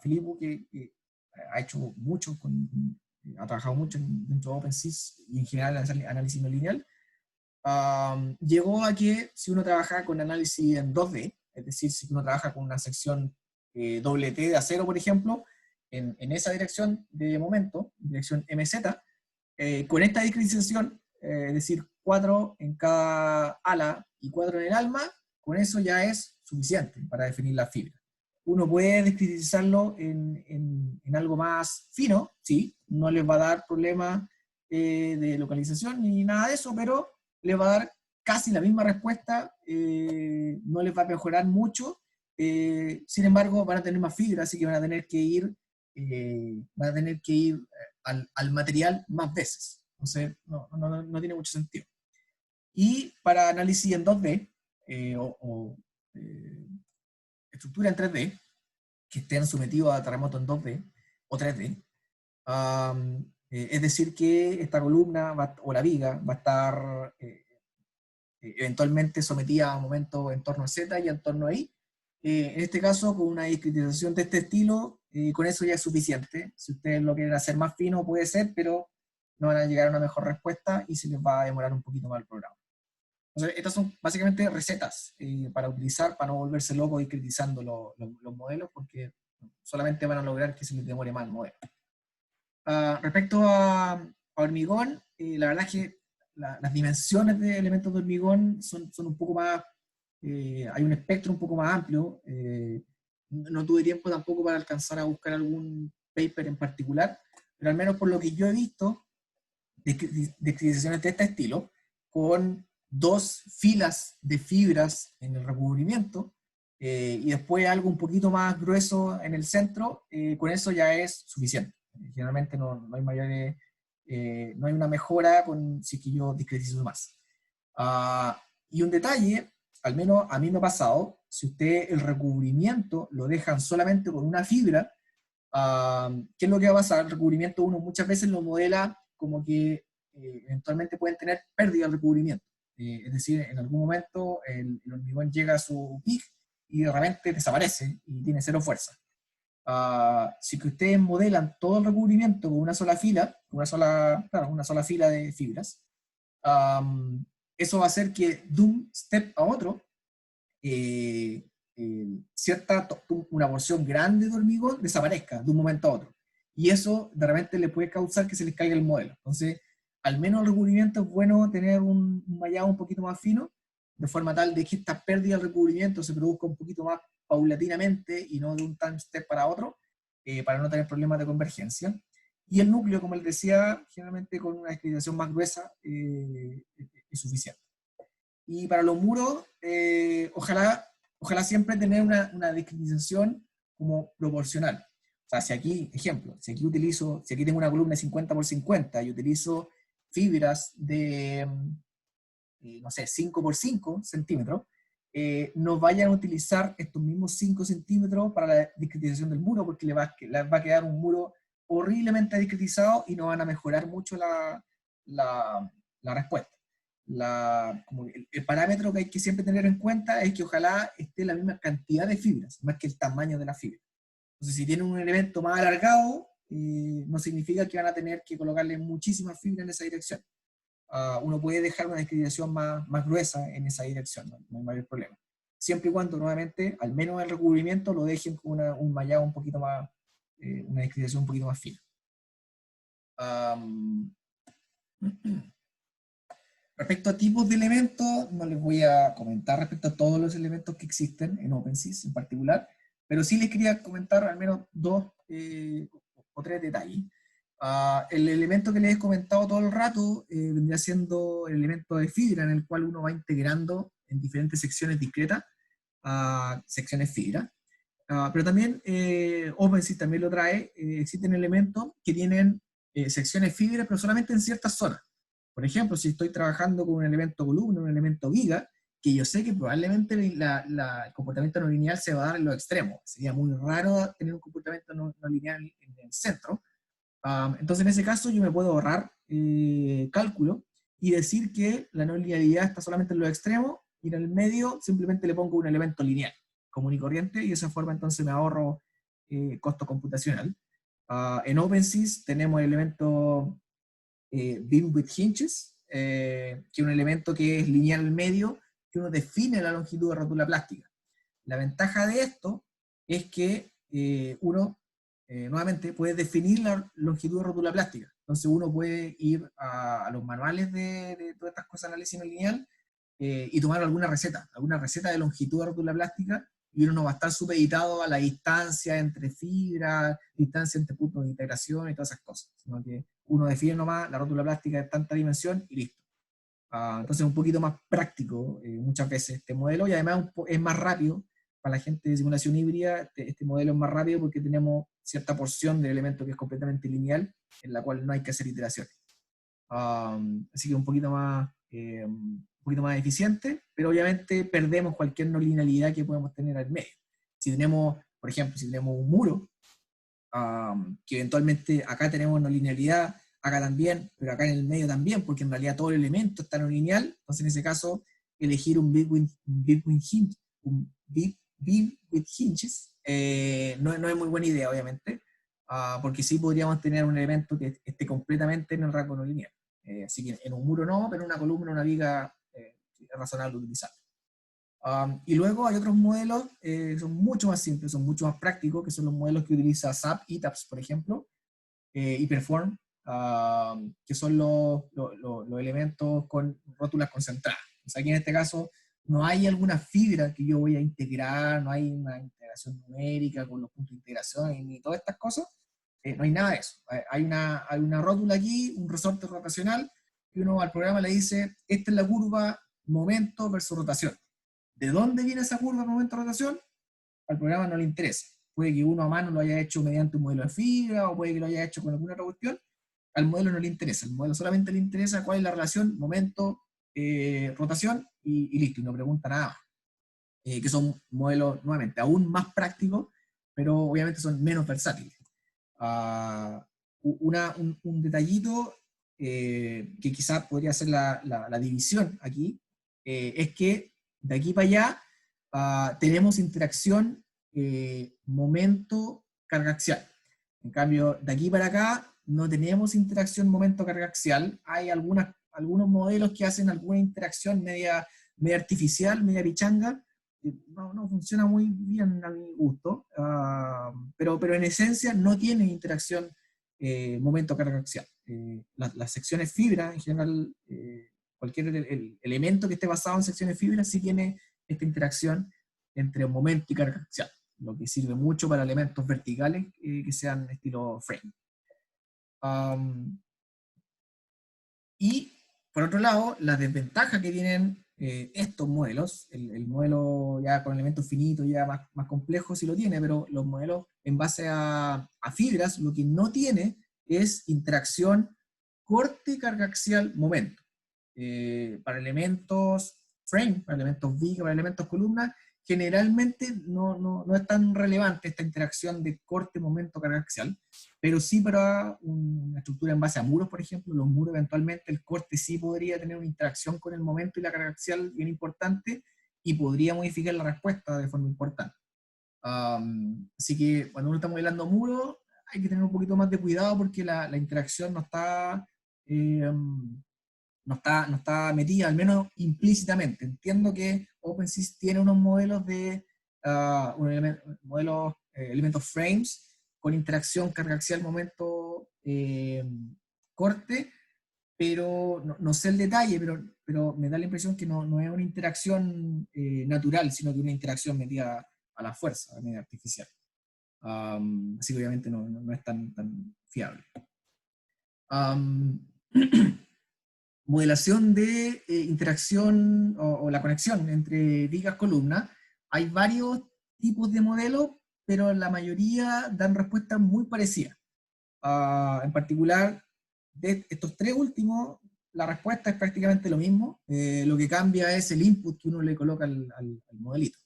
Filippo, que ha hecho mucho, ha trabajado mucho dentro de OpenSys y en general en análisis no lineal, llegó a que si uno trabaja con análisis en 2D, es decir, si uno trabaja con una sección doble T de acero, por ejemplo, en esa dirección de momento, dirección MZ, con esta discretización, es decir, 4 en cada ala y 4 en el alma, con eso ya es suficiente para definir la fibra. Uno puede discretizarlo en algo más fino, sí, no les va a dar problema de localización ni nada de eso, pero les va a dar casi la misma respuesta, no les va a mejorar mucho, sin embargo van a tener más fibra, así que van a tener que ir al material más veces. Entonces, no tiene mucho sentido. Y para análisis en 2D, estructuras en 3D que estén sometidos a terremotos en 2D o 3D. Es decir, que esta columna o la viga va a estar eventualmente sometida a momentos en torno a Z y en torno a Y. En este caso, con una discretización de este estilo, con eso ya es suficiente. Si ustedes lo quieren hacer más fino, puede ser, pero no van a llegar a una mejor respuesta y se les va a demorar un poquito más el programa. Entonces, estas son básicamente recetas para utilizar, para no volverse locos discretizando los modelos, porque solamente van a lograr que se les demore más el modelo. Respecto a hormigón, la verdad es que las dimensiones de elementos de hormigón son un poco más, hay un espectro un poco más amplio. No tuve tiempo tampoco para alcanzar a buscar algún paper en particular, pero al menos por lo que yo he visto, descripciones de este estilo, con 2 filas de fibras en el recubrimiento, y después algo un poquito más grueso en el centro, con eso ya es suficiente. Generalmente no hay mayores, no hay una mejora con si es que yo discretizo más. Y un detalle, al menos a mí me ha pasado, si usted el recubrimiento lo dejan solamente con una fibra, ¿qué es lo que va a pasar? El recubrimiento uno muchas veces lo modela como que eventualmente pueden tener pérdida de recubrimiento. Es decir, en algún momento el hormigón llega a su peak y de repente desaparece y tiene cero fuerza. Si que ustedes modelan todo el recubrimiento con una sola fila, una sola fila de fibras, eso va a hacer que de un step a otro, una porción grande de hormigón desaparezca de un momento a otro. Y eso de repente le puede causar que se les caiga el modelo. Entonces, al menos el recubrimiento es bueno tener un mallado un poquito más fino, de forma tal de que esta pérdida del recubrimiento se produzca un poquito más paulatinamente y no de un time step para otro, para no tener problemas de convergencia. Y el núcleo, como les decía, generalmente con una discriminación más gruesa es suficiente. Y para los muros, ojalá siempre tener una discriminación como proporcional. O sea, si aquí, ejemplo, si aquí tengo una columna de 50 por 50 y utilizo fibras de, no sé, 5 por 5 centímetros, no vayan a utilizar estos mismos 5 centímetros para la discretización del muro, porque les va a quedar un muro horriblemente discretizado y no van a mejorar mucho la respuesta. Como el parámetro que hay que siempre tener en cuenta es que ojalá esté la misma cantidad de fibras, más que el tamaño de la fibra. Entonces, si tienen un elemento más alargado, no significa que van a tener que colocarle muchísimas fibras en esa dirección. Uno puede dejar una discriminación más gruesa en esa dirección, no hay mayor problema. Siempre y cuando, nuevamente, al menos el recubrimiento lo dejen con un mallado un poquito más, una discriminación un poquito más fina. Respecto a tipos de elementos, no les voy a comentar respecto a todos los elementos que existen en OpenSys en particular, pero sí les quería comentar al menos 2 o 3 detalles. El elemento que les he comentado todo el rato vendría siendo el elemento de fibra, en el cual uno va integrando en diferentes secciones discretas secciones fibra. Pero también OpenSys también lo trae, existen elementos que tienen secciones fibra, pero solamente en ciertas zonas. Por ejemplo, si estoy trabajando con un elemento columna, un elemento viga, que yo sé que probablemente el comportamiento no lineal se va a dar en los extremos. Sería muy raro tener un comportamiento no lineal en el centro. Entonces, en ese caso, yo me puedo ahorrar cálculo y decir que la no linealidad está solamente en los extremos y en el medio simplemente le pongo un elemento lineal común y corriente, y de esa forma entonces me ahorro costo computacional. En OpenSys tenemos el elemento beam with hinges, que es un elemento que es lineal al medio, que uno define la longitud de rótula plástica. La ventaja de esto es que uno, nuevamente, puede definir la longitud de rótula plástica. Entonces uno puede ir a los manuales de todas estas cosas de análisis no lineal y tomar alguna receta de longitud de rótula plástica, y uno no va a estar supeditado a la distancia entre fibras, distancia entre puntos de integración y todas esas cosas, sino que uno define nomás la rótula plástica de tanta dimensión y listo. Entonces es un poquito más práctico muchas veces este modelo, y además es más rápido para la gente de simulación híbrida. Este modelo es más rápido porque tenemos cierta porción del elemento que es completamente lineal, en la cual no hay que hacer iteraciones. Así que un poquito más un poquito más eficiente, pero obviamente perdemos cualquier no linealidad que podemos tener al medio. Si tenemos, por ejemplo, si tenemos un muro, que eventualmente acá tenemos no linealidad, acá también, pero acá en el medio también, porque en realidad todo el elemento está no lineal, entonces en ese caso elegir un beam with hinges no es muy buena idea, obviamente, porque sí podríamos tener un elemento que esté completamente en el rango no lineal. Así que en un muro no, pero en una columna, una viga, es razonable utilizar. Y luego hay otros modelos que son mucho más simples, son mucho más prácticos, que son los modelos que utiliza SAP, ETAPS, por ejemplo, y Perform, que son los elementos con rótulas concentradas. O sea, aquí en este caso no hay alguna fibra que yo voy a integrar, no hay una integración numérica con los puntos de integración ni todas estas cosas. No hay nada de eso. Hay una rótula aquí, un resorte rotacional, y uno al programa le dice, esta es la curva momento versus rotación. ¿De dónde viene esa curva momento de rotación? Al programa no le interesa. Puede que uno a mano lo haya hecho mediante un modelo de fibra, o puede que lo haya hecho con alguna otra cuestión. Al modelo no le interesa. Al modelo solamente le interesa cuál es la relación momento, rotación, y listo, y no pregunta nada más. Que son modelos, nuevamente, aún más prácticos, pero obviamente son menos versátiles. Un detallito que quizás podría ser la división aquí, es que de aquí para allá tenemos interacción momento carga axial. En cambio, de aquí para acá no tenemos interacción momento carga axial. Hay algunos modelos que hacen alguna interacción media artificial, media pichanga. No funciona muy bien a mi gusto, pero en esencia no tiene interacción momento carga axial. Las secciones fibra, en general, cualquier elemento que esté basado en secciones fibra sí tiene esta interacción entre momento y carga axial, lo que sirve mucho para elementos verticales que sean estilo frame. Y por otro lado, la desventaja que tienen estos modelos, el modelo ya con elementos finitos, ya más complejo sí lo tiene, pero los modelos en base a fibras, lo que no tiene es interacción corte, carga axial, momento. Para elementos frame, para elementos viga, para elementos columna, generalmente no es tan relevante esta interacción de corte, momento, carga axial, pero sí para una estructura en base a muros, por ejemplo, los muros eventualmente el corte sí podría tener una interacción con el momento y la carga axial bien importante y podría modificar la respuesta de forma importante. Así que cuando uno está modelando muros hay que tener un poquito más de cuidado porque la interacción no está metida, al menos implícitamente. Entiendo que OpenSys tiene unos modelos de elementos frames con interacción carga axial momento corte, pero no sé el detalle, pero me da la impresión que no es una interacción natural, sino que una interacción metida a la fuerza, media artificial. Así que obviamente no es tan fiable. Modelación de interacción o la conexión entre vigas columnas. Hay varios tipos de modelos, pero la mayoría dan respuestas muy parecidas. En particular, de estos tres últimos, la respuesta es prácticamente lo mismo. Lo que cambia es el input que uno le coloca al modelito.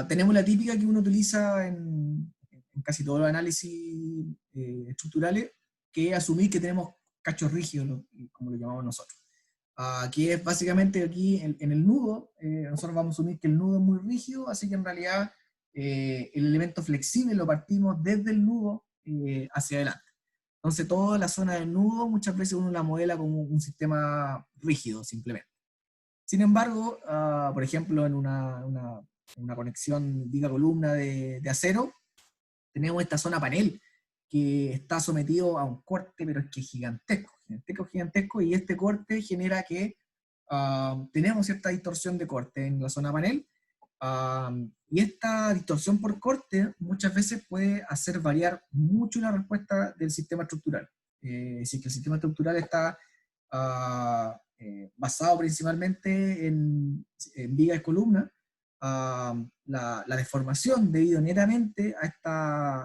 Tenemos la típica que uno utiliza en casi todos los análisis estructurales, que es asumir que tenemos cachos rígidos, como lo llamamos nosotros. Que es básicamente aquí en el nudo, nosotros vamos a asumir que el nudo es muy rígido, así que en realidad el elemento flexible lo partimos desde el nudo hacia adelante. Entonces toda la zona del nudo muchas veces uno la modela como un sistema rígido simplemente. Sin embargo, por ejemplo, en una conexión viga-columna de acero, tenemos esta zona panel que está sometido a un corte, pero es que gigantesco, y este corte genera que tenemos cierta distorsión de corte en la zona panel, y esta distorsión por corte muchas veces puede hacer variar mucho la respuesta del sistema estructural. Es decir, que el sistema estructural está basado principalmente en viga y columna. La deformación debido netamente a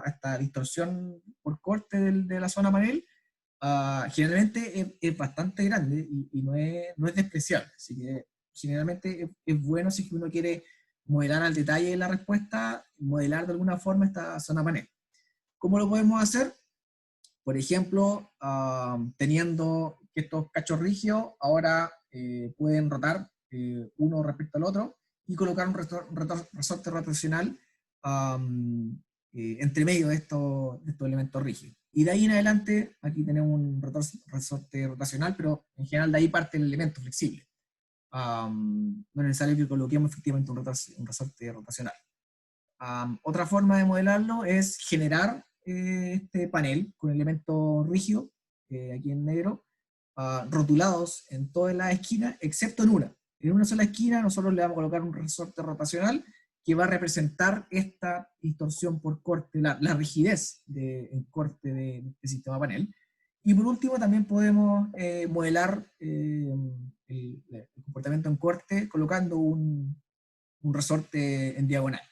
esta distorsión por corte de la zona panel Generalmente es bastante grande y no es despreciable. Así que generalmente es bueno si es que uno quiere modelar al detalle la respuesta, modelar de alguna forma esta zona panel. ¿Cómo lo podemos hacer? Por ejemplo, teniendo que estos cachos rígidos ahora pueden rotar uno respecto al otro y colocar un resorte rotacional entre medio de estos elementos rígidos. Y de ahí en adelante, aquí tenemos un resorte rotacional, pero en general de ahí parte el elemento flexible. No es necesario que coloquemos efectivamente un resorte rotacional. Otra forma de modelarlo es generar este panel con elementos rígidos, aquí en negro, rotulados en todas las esquinas, excepto en una. En una sola esquina nosotros le vamos a colocar un resorte rotacional que va a representar esta distorsión por corte, la rigidez en corte de este sistema panel. Y por último también podemos modelar el comportamiento en corte colocando un resorte en diagonal.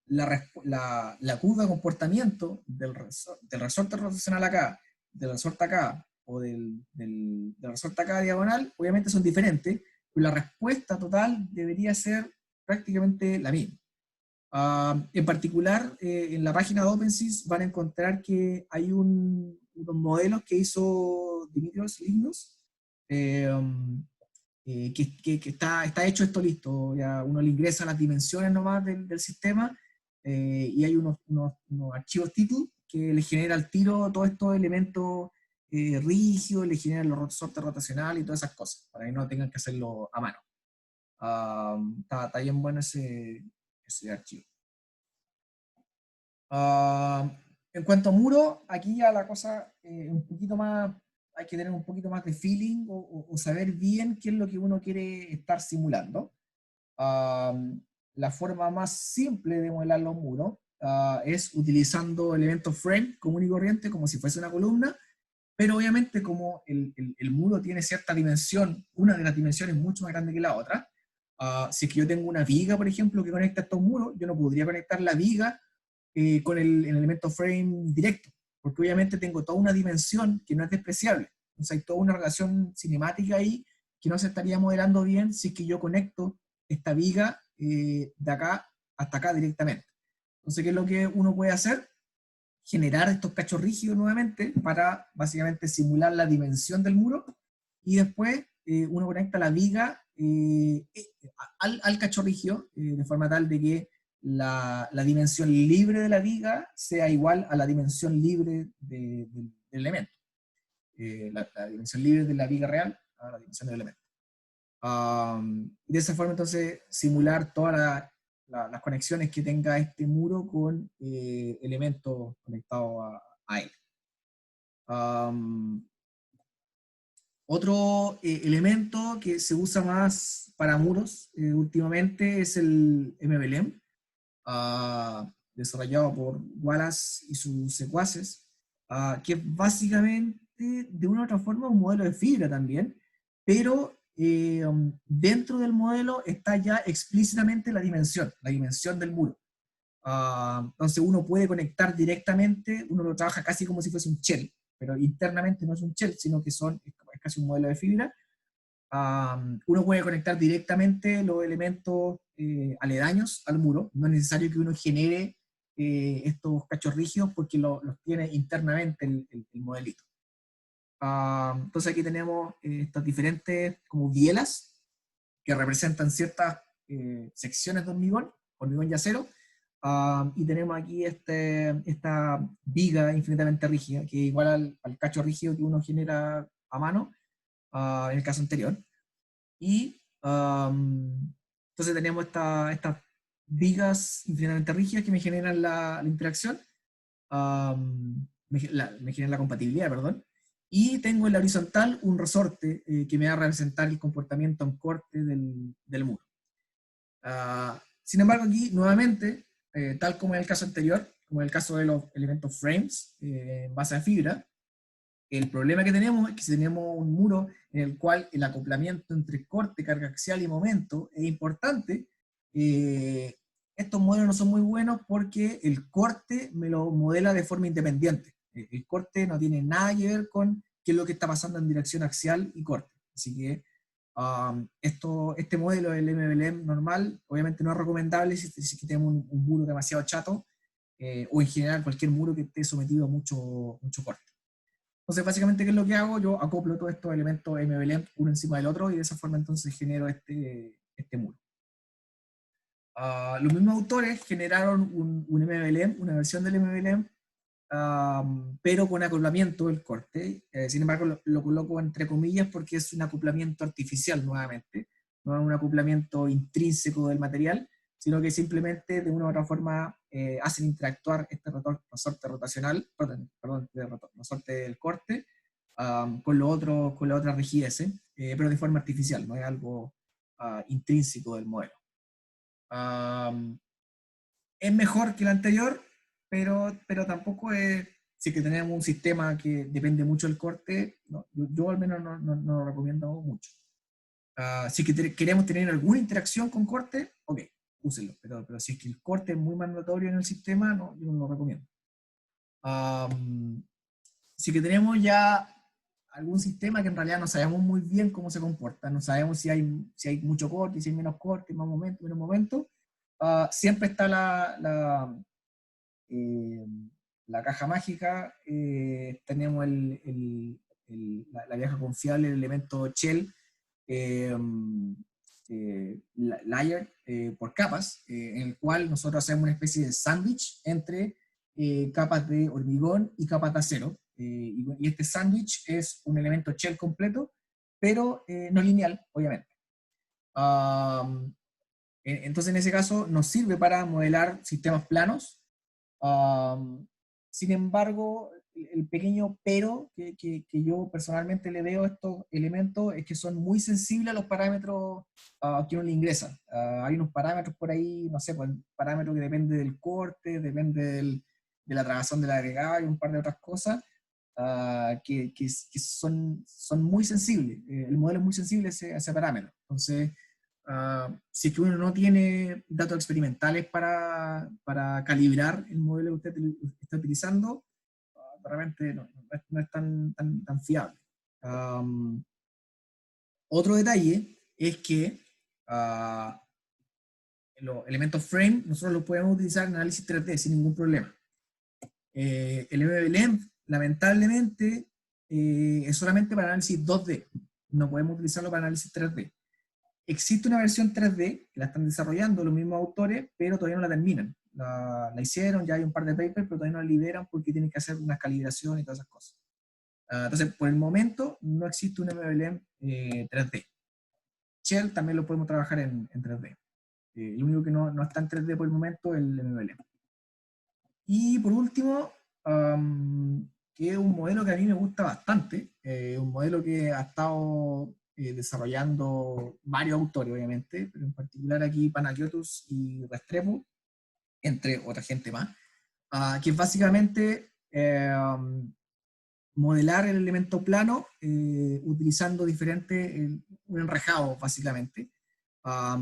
La curva de comportamiento del resorte rotacional acá, del resorte acá o del resorte acá diagonal, obviamente son diferentes, pero la respuesta total debería ser prácticamente la misma. En particular, en la página de OpenSys van a encontrar que hay unos modelos que hizo Dimitrios Lignos, que está hecho esto listo, ya uno le ingresa las dimensiones nomás del sistema y hay unos archivos títulos que le genera al tiro todos estos elementos rígidos, le generan los resortes rotacionales y todas esas cosas, para que no tengan que hacerlo a mano. Está bien bueno ese archivo. En cuanto a muro, aquí ya la cosa un poquito más, hay que tener un poquito más de feeling o saber bien qué es lo que uno quiere estar simulando. La forma más simple de modelar los muros es utilizando elementos frame común y corriente como si fuese una columna, pero obviamente como el muro tiene cierta dimensión, una de las dimensiones es mucho más grande que la otra. Si es que yo tengo una viga, por ejemplo, que conecta estos muros, yo no podría conectar la viga con el elemento frame directo, porque obviamente tengo toda una dimensión que no es despreciable. Entonces hay toda una relación cinemática ahí que no se estaría modelando bien si es que yo conecto esta viga de acá hasta acá directamente. Entonces, ¿qué es lo que uno puede hacer? Generar estos cachos rígidos nuevamente para básicamente simular la dimensión del muro y después uno conecta la viga al cacho rígido de forma tal de que la dimensión libre de la viga sea igual a la dimensión libre del elemento. La dimensión libre de la viga real a la dimensión del elemento. De esa forma entonces simular todas las conexiones que tenga este muro con elementos conectados a él. Otro elemento que se usa más para muros últimamente es el MBLM, desarrollado por Wallace y sus secuaces, que es básicamente de una u otra forma un modelo de fibra también, pero dentro del modelo está ya explícitamente la dimensión del muro. Entonces uno puede conectar directamente, uno lo trabaja casi como si fuese un shell, pero internamente no es un shell, sino que es casi un modelo de fibra. Uno puede conectar directamente los elementos aledaños al muro, no es necesario que uno genere estos cachos rígidos porque los tiene internamente el modelito. Entonces aquí tenemos estas diferentes como bielas que representan ciertas secciones de hormigón y acero, y tenemos aquí esta viga infinitamente rígida, que es igual al cacho rígido que uno genera a mano, en el caso anterior. Y entonces tenemos estas vigas infinitamente rígidas que me generan la interacción, me generan la compatibilidad, perdón. Y tengo en la horizontal un resorte que me va a representar el comportamiento en corte del muro. Sin embargo, aquí nuevamente, tal como en el caso anterior, como en el caso de los elementos frames en base a fibra, el problema que tenemos es que si tenemos un muro en el cual el acoplamiento entre corte, carga axial y momento es importante, estos modelos no son muy buenos porque el corte me lo modela de forma independiente. El corte no tiene nada que ver con qué es lo que está pasando en dirección axial y corte. Así que este modelo del MLM normal obviamente no es recomendable si que tenemos un muro demasiado chato, o en general cualquier muro que esté sometido a mucho corte. Entonces, básicamente, ¿qué es lo que hago? Yo acoplo todos estos elementos MLM uno encima del otro y de esa forma entonces genero este muro. Los mismos autores generaron un MLM, una versión del MLM, pero con acoplamiento del corte. Sin embargo, lo coloco entre comillas porque es un acoplamiento artificial nuevamente, no es un acoplamiento intrínseco del material, sino que simplemente de una u otra forma hacen interactuar este resorte rotacional, resorte del corte, con la otra rigidez, pero de forma artificial, no es algo intrínseco del modelo. Es mejor que el anterior, pero tampoco es, si es que tenemos un sistema que depende mucho del corte, no, yo al menos no lo recomiendo mucho. Si es que queremos tener alguna interacción con corte, ok, úsenlo, pero si es que el corte es muy mandatorio en el sistema, no, yo no lo recomiendo. Si es que tenemos ya algún sistema que en realidad no sabemos muy bien cómo se comporta, no sabemos si hay mucho corte, si hay menos corte, más momento, menos momento, siempre está eh, la caja mágica, tenemos la vieja confiable, el elemento shell, layer por capas, en el cual nosotros hacemos una especie de sándwich entre capas de hormigón y capas de acero. Y este sándwich es un elemento shell completo, pero no lineal, obviamente. Entonces, en ese caso, nos sirve para modelar sistemas planos. Sin embargo, el pequeño pero que yo personalmente le veo a estos elementos es que son muy sensibles a los parámetros que uno le ingresa. Hay unos parámetros por ahí, no sé, pues, el parámetro que depende del corte, depende de la trabazón del agregado y un par de otras cosas que son muy sensibles. El modelo es muy sensible a ese parámetro. Entonces, si es que uno no tiene datos experimentales para calibrar el modelo que usted está utilizando, realmente no es tan fiable. Otro detalle es que los elementos frame nosotros los podemos utilizar en análisis 3D sin ningún problema. El MLM, lamentablemente, es solamente para análisis 2D. No podemos utilizarlo para análisis 3D. Existe una versión 3D que la están desarrollando los mismos autores, pero todavía no la terminan. La hicieron, ya hay un par de papers, pero todavía no la liberan porque tienen que hacer unas calibraciones y todas esas cosas. Entonces, por el momento, no existe un MLM 3D. Shell también lo podemos trabajar en 3D. Lo único que no está en 3D por el momento es el MLM. Y por último, que es un modelo que a mí me gusta bastante, un modelo que ha estado desarrollando varios autores, obviamente, pero en particular aquí Panagiotis y Restrepo, entre otra gente más, que es básicamente modelar el elemento plano utilizando un enrejado, básicamente,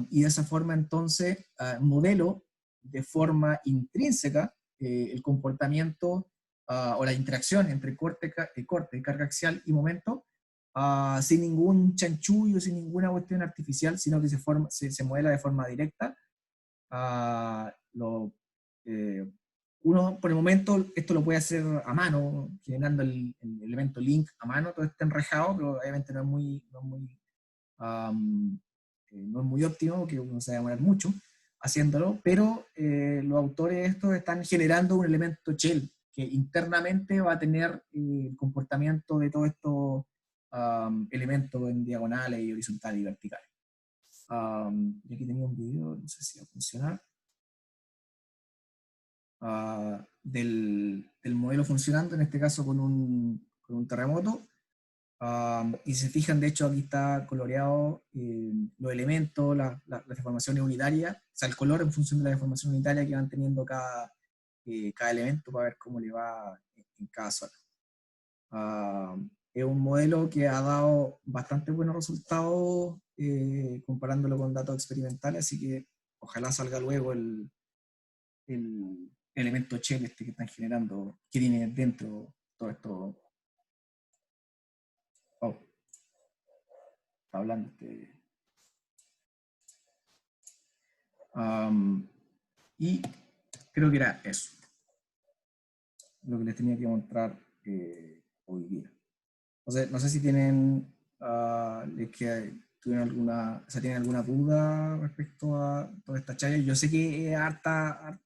y de esa forma entonces modelo de forma intrínseca el comportamiento o la interacción entre corte, carga axial y momento, sin ningún chanchullo, sin ninguna cuestión artificial, sino que se modela de forma directa. Eh, Uno, por el momento, esto lo puede hacer a mano, generando el elemento link a mano, todo está enrejado, pero obviamente no es muy óptimo, que uno se va a demorar mucho haciéndolo, pero los autores de estos están generando un elemento shell que internamente va a tener el comportamiento de todos estos elementos en diagonales y horizontales y verticales. Y aquí tenía un video, no sé si va a funcionar, del modelo funcionando, en este caso con un terremoto. Y si se fijan, de hecho, aquí está coloreado los elementos, las deformaciones unitarias, o sea, el color en función de la deformación unitaria que van teniendo cada elemento para ver cómo le va en cada zona. Es un modelo que ha dado bastante buenos resultados comparándolo con datos experimentales, así que ojalá salga luego el elemento shell que están generando, que tiene dentro todo esto. Oh, está hablando y creo que era eso lo que les tenía que mostrar hoy día. No sé si tienen, tuvieron alguna, o sea, tienen alguna duda respecto a toda esta chaya. Yo sé que es hartas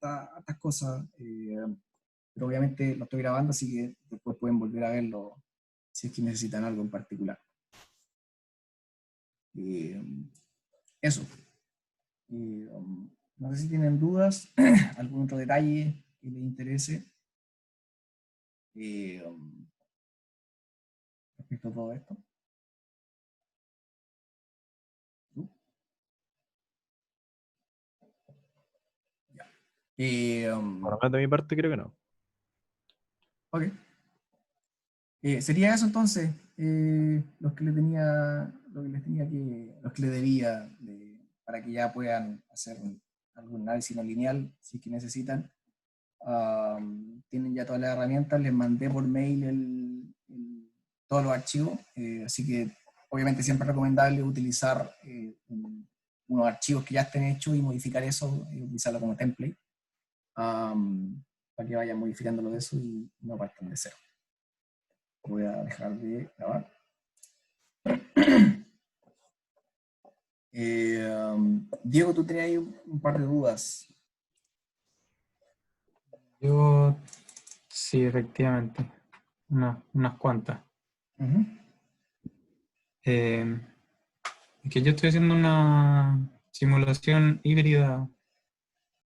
cosas, pero obviamente lo estoy grabando, así que después pueden volver a verlo si es que necesitan algo en particular. Eso. No sé si tienen dudas, algún otro detalle que les interese respecto a todo esto. Bueno, de mi parte creo que no. Ok. Sería eso entonces, los que les debía para que ya puedan hacer algún análisis no lineal si es que necesitan. Tienen ya todas las herramientas, les mandé por mail todos los archivos, así que obviamente siempre es recomendable utilizar unos archivos que ya estén hechos y modificar eso y utilizarlo como template para que vayan modificándolo de eso y no partan de cero. Voy a dejar de grabar. Diego, tú tenías ahí un par de dudas. Yo, sí, efectivamente, unas cuantas. Es que yo estoy haciendo una simulación híbrida